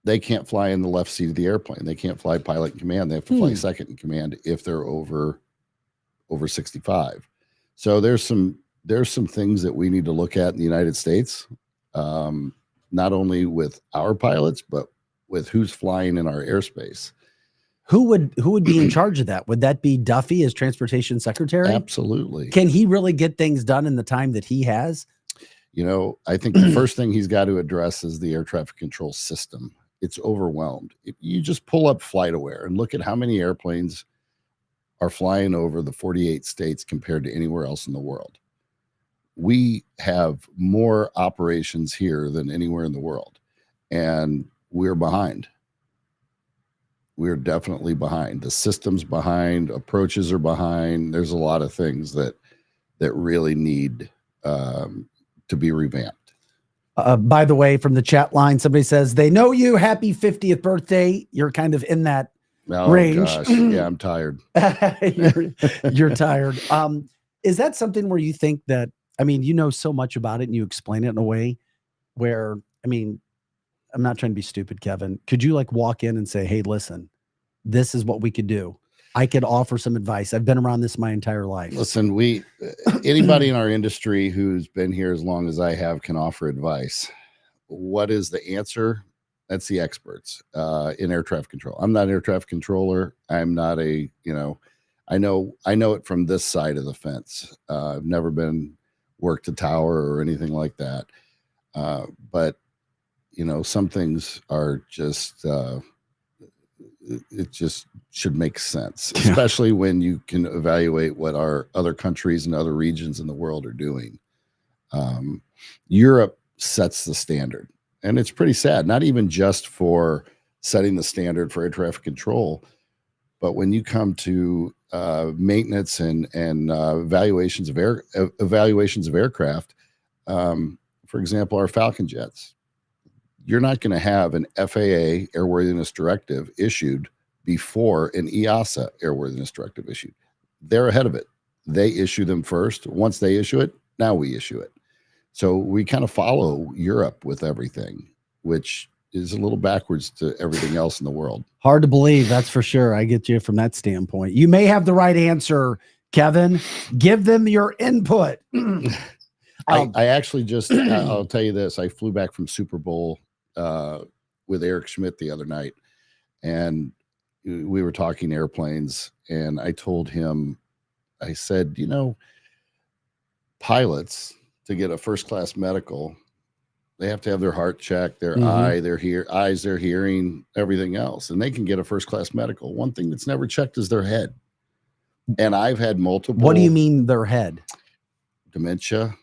they can't fly in the left seat of the airplane. They can't fly pilot in command. They have to fly second in command if they're over 65. So there's some things that we need to look at in the United States, not only with our pilots, but with who's flying in our airspace. Who would be in charge of that? Would that be Duffy as transportation secretary? Absolutely. Can he really get things done in the time that he has? You know, I think the first thing he's got to address is the air traffic control system. It's overwhelmed. If you just pull up FlightAware and look at how many airplanes are flying over the 48 states compared to anywhere else in the world. We have more operations here than anywhere in the world, and we're behind. We're definitely behind. The system's behind, approaches are behind. There's a lot of things that really need to be revamped. By the way, from the chat line, somebody says, they know you. Happy 50th birthday. You're kind of in that range. Gosh. Yeah, I'm tired. you're tired. Is that something where you think that, I mean, you know so much about it and you explain it in a way where, I mean, I'm not trying to be stupid, Kevin. Could you like walk in and say, hey, listen, this is what we could do. I could offer some advice. I've been around this my entire life. Listen, anybody in our industry who's been here as long as I have can offer advice. What is the answer? That's the experts in air traffic control. I'm not an air traffic controller. I'm not I know it from this side of the fence. I've never worked a tower or anything like that. But you know, some things are just, it just should make sense, especially when you can evaluate what our other countries and other regions in the world are doing. Europe sets the standard, and it's pretty sad, not even just for setting the standard for air traffic control. But when you come to maintenance and evaluations of aircraft, for example, our Falcon jets, you're not going to have an FAA airworthiness directive issued before an EASA airworthiness directive issued. They're ahead of it. They issue them first. Once they issue it, now we issue it. So we kind of follow Europe with everything, which is a little backwards to everything else in the world. Hard to believe, that's for sure. I get you from that standpoint. You may have the right answer, Kevin. Give them your input. I actually just, I'll tell you this. I flew back from Super Bowl with Eric Schmidt the other night, and we were talking airplanes, and I told him, I said, you know, pilots, to get a first-class medical, they have to have their heart checked, their eyes, their hearing, everything else, and they can get a first-class medical. One thing that's never checked is their head. And I've had multiple. What do you mean their head? Dementia,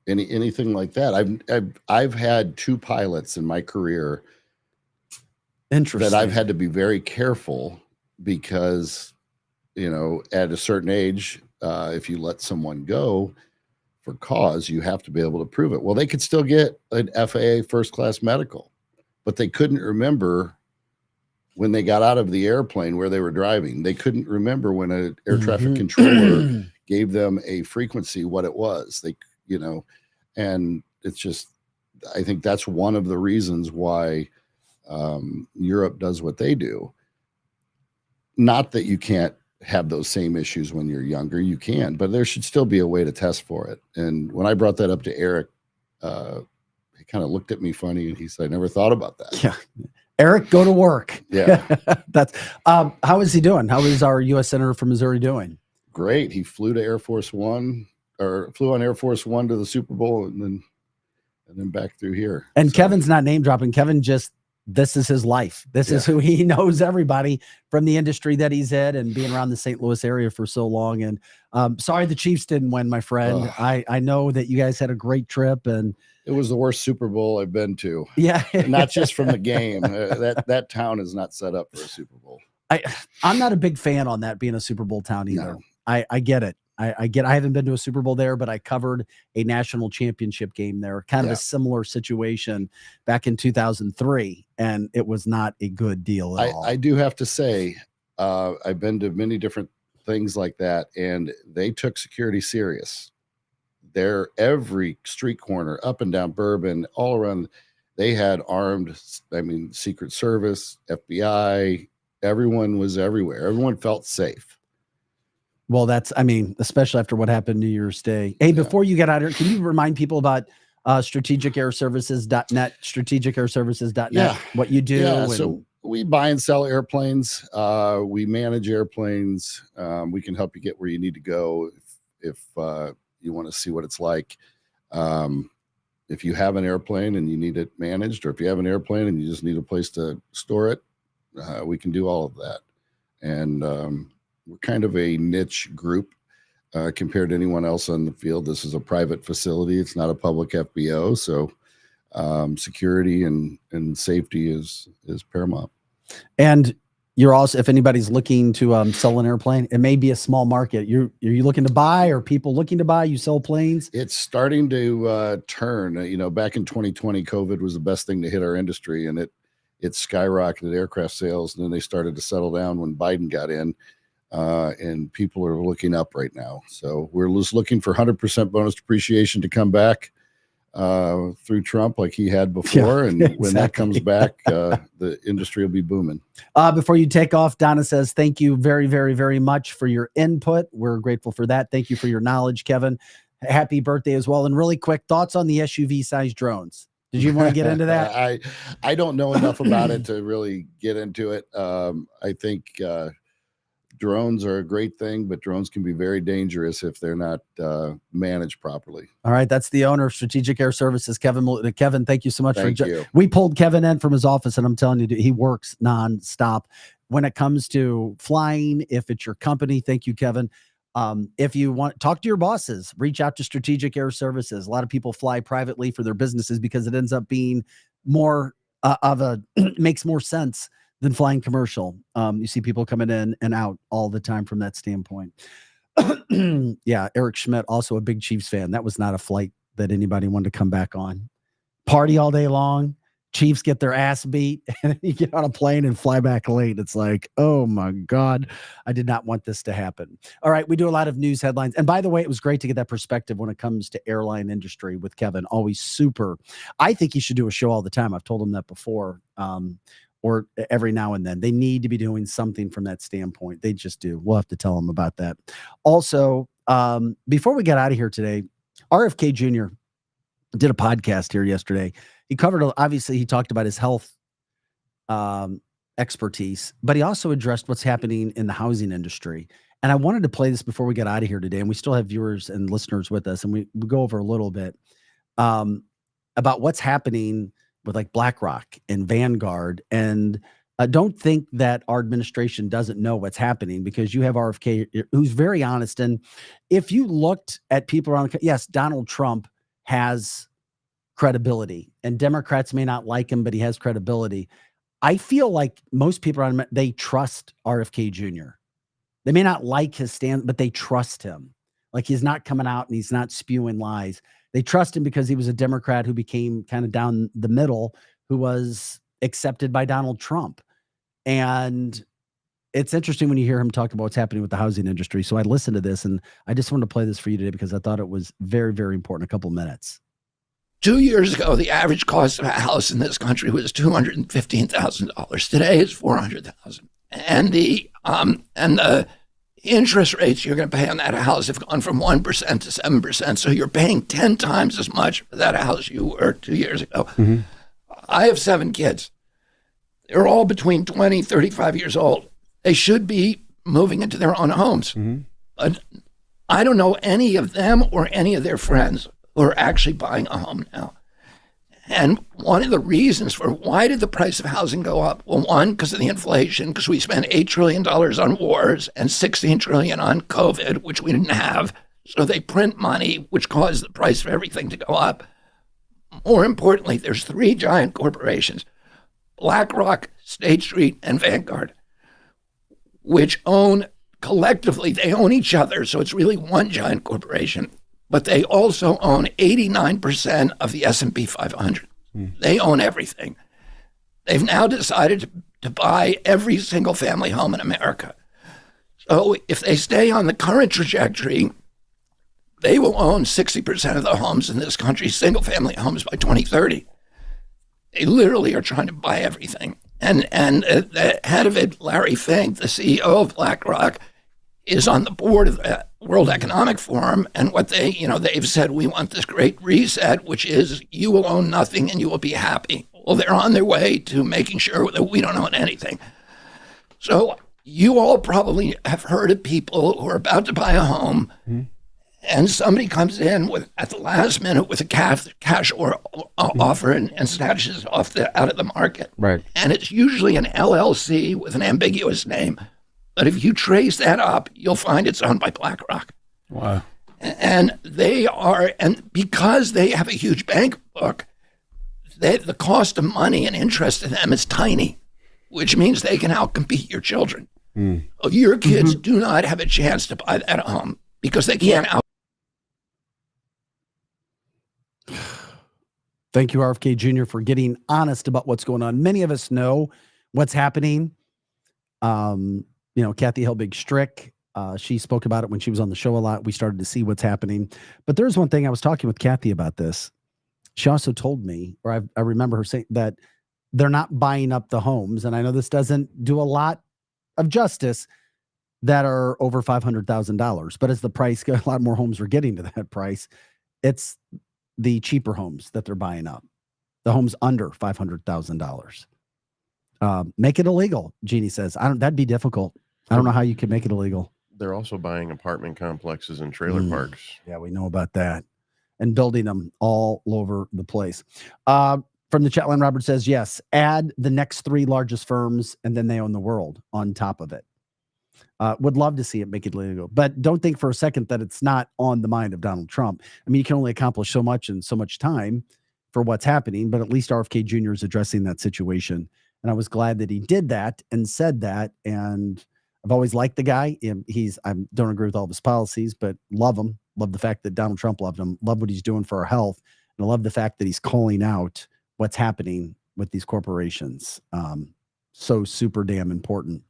anything like that. I've had 2 pilots in my career that I've had to be very careful because, you know, at a certain age, if you let someone go for cause, you have to be able to prove it. Well, they could still get an FAA first-class medical, but they couldn't remember when they got out of the airplane where they were driving. They couldn't remember when an air traffic controller gave them a frequency, what it was. They, you know, and it's just, I think that's one of the reasons why Europe does what they do. Not that you can't have those same issues when you're younger, you can, but there should still be a way to test for it. And when I brought that up to Eric, he kind of looked at me funny and he said, I never thought about that. Yeah. Eric, go to work. Yeah. That's how is he doing? How is our U.S. Senator from Missouri doing? Great. He flew to Air Force One, or flew on Air Force One to the Super Bowl and then back through here. And so, Kevin's not name dropping. Kevin just, this is his life. This is who he knows, everybody from the industry that he's in and being around the St. Louis area for so long. And sorry the Chiefs didn't win, my friend. I know that you guys had a great trip, and it was the worst Super Bowl I've been to. Yeah. Not just from the game. That town is not set up for a Super Bowl. I'm not a big fan on that being a Super Bowl town either. No. I get it. I haven't been to a Super Bowl there, but I covered a national championship game there, kind of a similar situation back in 2003, and it was not a good deal at all. I do have to say, I've been to many different things like that, and they took security serious. They're every street corner, up and down Bourbon, all around. They had armed, Secret Service, FBI, everyone was everywhere. Everyone felt safe. Well, that's, especially after what happened New Year's Day. Hey, before you get out here, can you remind people about strategicairservices.net, strategicairservices.net, what you do? Yeah, so we buy and sell airplanes. We manage airplanes. We can help you get where you need to go if you want to see what it's like. If you have an airplane and you need it managed, or if you have an airplane and you just need a place to store it, we can do all of that. And we're kind of a niche group compared to anyone else on the field. This is a private facility. It's not a public FBO. So security and safety is paramount. And you're also, if anybody's looking to sell an airplane, it may be a small market. Are you looking to buy, or people looking to buy? You sell planes? It's starting to turn. Back in 2020, COVID was the best thing to hit our industry, and it skyrocketed aircraft sales. And then they started to settle down when Biden got in. And people are looking up right now. So we're just looking for 100% bonus depreciation to come back through Trump like he had before. And when that comes back, the industry will be booming. Before you take off, Donna says, thank you very, very, very much for your input. We're grateful for that. Thank you for your knowledge, Kevin. Happy birthday as well. And really quick thoughts on the SUV size drones. Did you want to get into that? I don't know enough about it to really get into it. I think drones are a great thing, but drones can be very dangerous if they're not managed properly. All right. That's the owner of Strategic Air Services, Kevin. Kevin, thank you so much. Thank you. We pulled Kevin in from his office, and I'm telling you, he works nonstop when it comes to flying. If it's your company, thank you, Kevin. If you want, talk to your bosses, reach out to Strategic Air Services. A lot of people fly privately for their businesses because it ends up being more makes more sense than flying commercial. You see people coming in and out all the time from that standpoint. Yeah, Eric Schmidt, also a big Chiefs fan. That was not a flight that anybody wanted to come back on. Party all day long. Chiefs get their ass beat, and then you get on a plane and fly back late. It's like, oh my God, I did not want this to happen. All right, we do a lot of news headlines. And by the way, it was great to get that perspective when it comes to airline industry with Kevin. Always super. I think he should do a show all the time. I've told him that before. Or every now and then. They need to be doing something from that standpoint. They just do. We'll have to tell them about that. Also, before we get out of here today, RFK Jr. did a podcast here yesterday. He covered, obviously, he talked about his health expertise, but he also addressed what's happening in the housing industry. And I wanted to play this before we get out of here today. And we still have viewers and listeners with us. And we go over a little bit about what's happening with like BlackRock and Vanguard. And don't think that our administration doesn't know what's happening, because you have RFK who's very honest. And if you looked at people around, yes, Donald Trump has credibility and Democrats may not like him, but he has credibility. I feel like most people around him, they trust RFK Jr. They may not like his stand, but they trust him. Like he's not coming out and he's not spewing lies. They trust him because he was a Democrat who became kind of down the middle, who was accepted by Donald Trump. And it's interesting when you hear him talk about what's happening with the housing industry. So I listened to this, and I just wanted to play this for you today because I thought it was very, very important. A couple minutes. 2 years ago, the average cost of a house in this country was $215,000. Today it's $400,000. And the interest rates you're going to pay on that house have gone from 1% to 7%. So you're paying 10 times as much for that house you were 2 years ago. Mm-hmm. I have 7 kids. They're all between 20, 35 years old. They should be moving into their own homes. Mm-hmm. But I don't know any of them or any of their friends who are actually buying a home now. And one of the reasons for why did the price of housing go up? Well, one, because of the inflation, because we spent $8 trillion on wars and $16 trillion on COVID, which we didn't have. So they print money, which caused the price of everything to go up. More importantly, there's 3 giant corporations, BlackRock, State Street, and Vanguard, which own collectively, they own each other. So it's really one giant corporation. But they also own 89% of the S&P 500. They own everything. They've now decided to buy every single family home in America. So if they stay on the current trajectory, they will own 60% of the homes in this country, single family homes, by 2030. They literally are trying to buy everything. And the head of it, Larry Fink, the CEO of BlackRock, is on the board of the World Economic Forum, and what they've said, we want this great reset, which is you will own nothing and you will be happy. Well, they're on their way to making sure that we don't own anything. So you all probably have heard of people who are about to buy a home, and somebody comes in at the last minute with a cash offer and snatches it out of the market. Right. And it's usually an LLC with an ambiguous name. But if you trace that up, you'll find it's owned by BlackRock. Wow. And because they have a huge bank book, the cost of money and interest to them is tiny, which means they can outcompete your children. Your kids do not have a chance to buy that home because they can't out. Thank you, RFK Jr., for getting honest about what's going on. Many of us know what's happening. Kathy Helbig-Strick, she spoke about it when she was on the show a lot. We started to see what's happening. But there's one thing, I was talking with Kathy about this. She also told me, or I remember her saying that they're not buying up the homes. And I know this doesn't do a lot of justice that are over $500,000. But as the price, a lot more homes are getting to that price. It's the cheaper homes that they're buying up, the homes under $500,000. Make it illegal, Jeannie says. That'd be difficult. I don't know how you could make it illegal. They're also buying apartment complexes and trailer parks. Yeah, we know about that. And building them all over the place. From the chat line, Robert says, yes, add the next 3 largest firms, and then they own the world on top of it. Would love to see it make it illegal. But don't think for a second that it's not on the mind of Donald Trump. I mean, you can only accomplish so much in so much time. for what's happening, but at least RFK Jr. is addressing that situation. And I was glad that he did that and said that. And I've always liked the guy. I don't agree with all of his policies, but love him. Love the fact that Donald Trump loved him. Love what he's doing for our health. And I love the fact that he's calling out what's happening with these corporations. So super damn important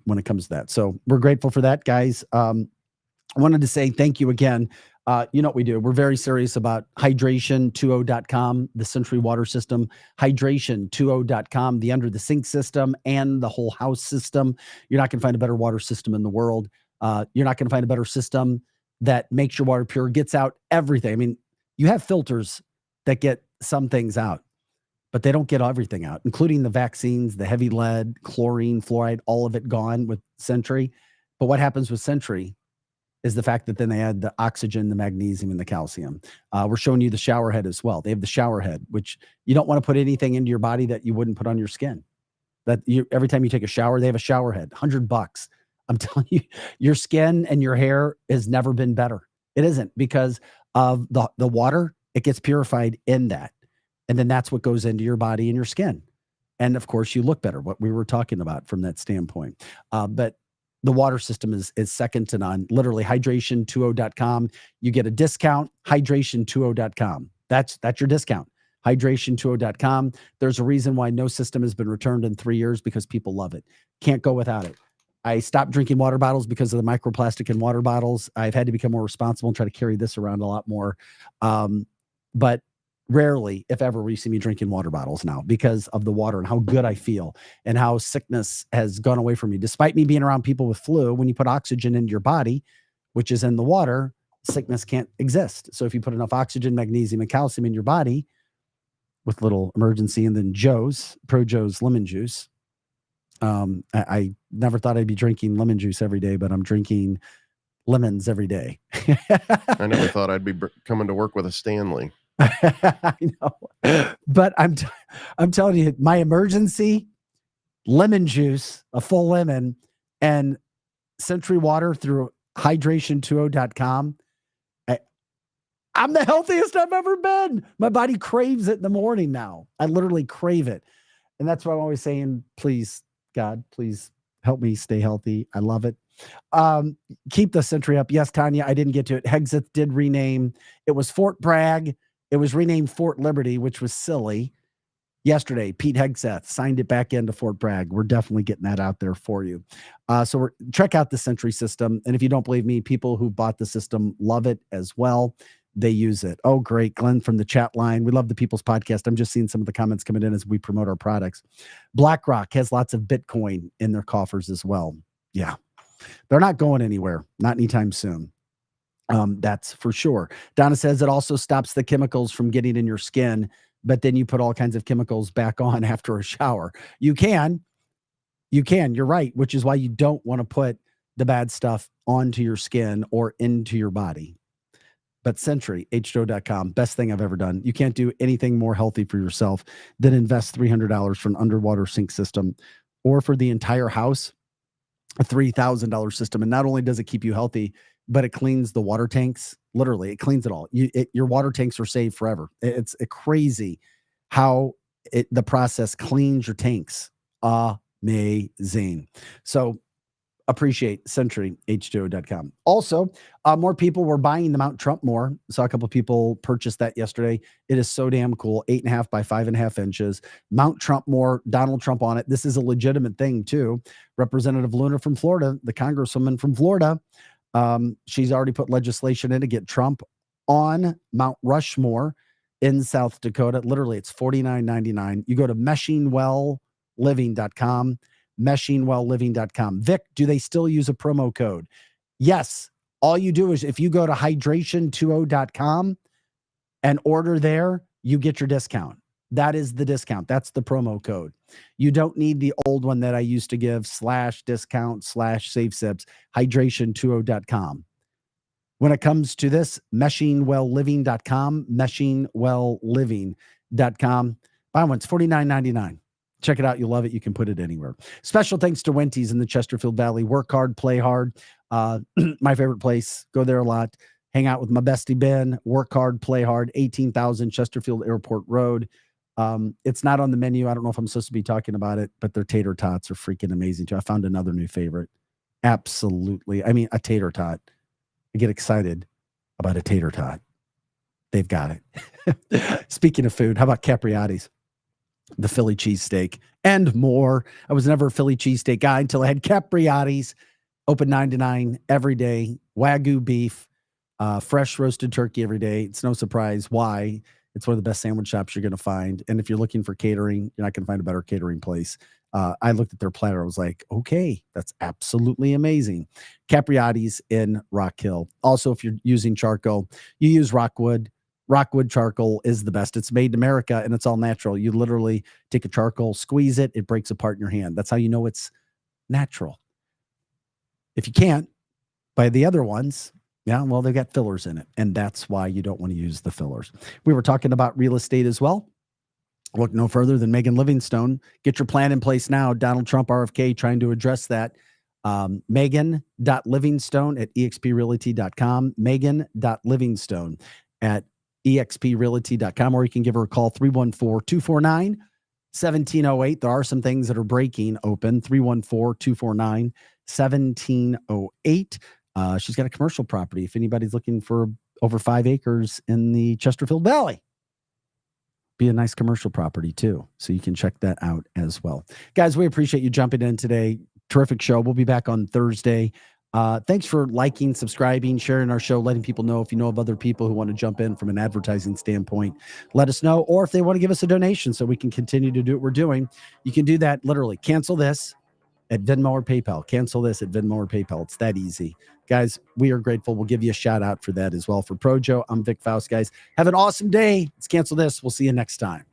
when it comes to that. So we're grateful for that, guys. I wanted to say thank you again. You know what we do? We're very serious about hydration20.com, the Century Water System, hydration20.com, the under the sink system, and the whole house system. You're not going to find a better water system in the world. You're not going to find a better system that makes your water pure, gets out everything. I mean, you have filters that get some things out, but they don't get everything out, including the vaccines, the heavy lead, chlorine, fluoride, all of it gone with Century. But what happens with Century is the fact that then they add the oxygen, the magnesium, and the calcium. We're showing you the shower head as well. They have the shower head, which you don't want to put anything into your body that you wouldn't put on your skin. Every time you take a shower, they have a shower head, $100. I'm telling you, your skin and your hair has never been better. It isn't, because of the water. It gets purified in that. And then that's what goes into your body and your skin. And of course, you look better, what we were talking about from that standpoint. But the water system is second to none. Literally, hydration20.com. You get a discount, hydration20.com. That's your discount, hydration20.com. There's a reason why no system has been returned in 3 years, because people love it. Can't go without it. I stopped drinking water bottles because of the microplastic in water bottles. I've had to become more responsible and try to carry this around a lot more. But rarely, if ever, will you see me drinking water bottles now, because of the water and how good I feel and how sickness has gone away from me. Despite me being around people with flu, when you put oxygen into your body, which is in the water, sickness can't exist. So if you put enough oxygen, magnesium, and calcium in your body with little emergency, and then Pro Joe's lemon juice. I never thought I'd be drinking lemon juice every day, but I'm drinking lemons every day. I never thought I'd be coming to work with a Stanley. I know, but I'm telling you, my emergency lemon juice, a full lemon, and Century Water through hydration20.com. I'm the healthiest I've ever been. My body craves it in the morning now. I literally crave it. And that's why I'm always saying, please, God, please help me stay healthy. I love it. Keep the Century up. Yes, Tanya, I didn't get to it. Hexeth did rename. It was Fort Bragg. It was renamed Fort Liberty, which was silly. Yesterday, Pete Hegseth signed it back into Fort Bragg. We're definitely getting that out there for you. So check out the Century system. And if you don't believe me, people who bought the system love it as well. They use it. Oh, great. Glenn from the chat line. We love the People's Podcast. I'm just seeing some of the comments coming in as we promote our products. BlackRock has lots of Bitcoin in their coffers as well. Yeah. They're not going anywhere. Not anytime soon. That's for sure. Donna says it also stops the chemicals from getting in your skin, but then you put all kinds of chemicals back on after a shower. You can, you're right, which is why you don't want to put the bad stuff onto your skin or into your body. But Century, H2O.com, best thing I've ever done. You can't do anything more healthy for yourself than invest $300 for an underwater sink system, or for the entire house, a $3,000 system. And not only does it keep you healthy, but it cleans the water tanks. Literally, it cleans it all. Your water tanks are saved forever. It's crazy how the process cleans your tanks. Amazing. So appreciate Century, H2O.com. Also, more people were buying the Mount Trump more. Saw a couple of people purchase that yesterday. It is so damn cool. 8.5 by 5.5 inches. Mount Trump more, Donald Trump on it. This is a legitimate thing too. Representative Luna from Florida, the congresswoman from Florida, she's already put legislation in to get Trump on Mount Rushmore in South Dakota. Literally, it's $49.99. You go to meshingwellliving.com, meshingwellliving.com. Vic, do they still use a promo code? Yes. All you do is, if you go to hydration20.com and order there, you get your discount. That is the discount. That's the promo code. You don't need the old one that I used to give, /discount/SafeSips, hydration20.com. When it comes to this, meshingwellliving.com, meshingwellliving.com. Buy one. It's $49.99. Check it out. You'll love it. You can put it anywhere. Special thanks to Wenty's in the Chesterfield Valley. Work hard, play hard. My favorite place. Go there a lot. hang out with my bestie Ben, work hard, play hard, 18,000 Chesterfield Airport Road. It's not on the menu. I don't know if I'm supposed to be talking about it, but their tater tots are freaking amazing too. I found another new favorite. Absolutely. I mean, a tater tot. I get excited about a tater tot. They've got it. Speaking of food, how about Capriati's? The Philly cheesesteak and more. I was never a Philly cheesesteak guy until I had Capriati's, open 9 to 9 every day. Wagyu beef, fresh roasted turkey every day. It's no surprise why. It's one of the best sandwich shops you're going to find. And if you're looking for catering, you're not going to find a better catering place. I looked at their platter. I was like, okay, that's absolutely amazing. Capriati's in Rock Hill. Also, if you're using charcoal, you use Rockwood. Rockwood charcoal is the best. It's made in America and it's all natural. You literally take a charcoal, squeeze it, it breaks apart in your hand. That's how you know it's natural. If you can't, buy the other ones. Yeah, well, they've got fillers in it, and that's why you don't want to use the fillers. We were talking about real estate as well. Look no further than Megan Livingstone. Get your plan in place now. Donald Trump, RFK, trying to address that. Megan.Livingstone at exprealty.com. Megan.Livingstone at exprealty.com, or you can give her a call, 314-249-1708. There are some things that are breaking open, 314-249-1708. She's got a commercial property. If anybody's looking for over 5 acres in the Chesterfield Valley, be a nice commercial property too. So you can check that out as well. Guys, we appreciate you jumping in today. Terrific show. We'll be back on Thursday. Thanks for liking, subscribing, sharing our show, letting people know. If you know of other people who want to jump in from an advertising standpoint, let us know. Or if they want to give us a donation so we can continue to do what we're doing, you can do that literally. Cancel this at Venmo or PayPal. Cancel this at Venmo or PayPal. It's that easy. Guys, we are grateful. We'll give you a shout out for that as well. For Projo, I'm Vic Faust, guys. Have an awesome day. Let's cancel this. We'll see you next time.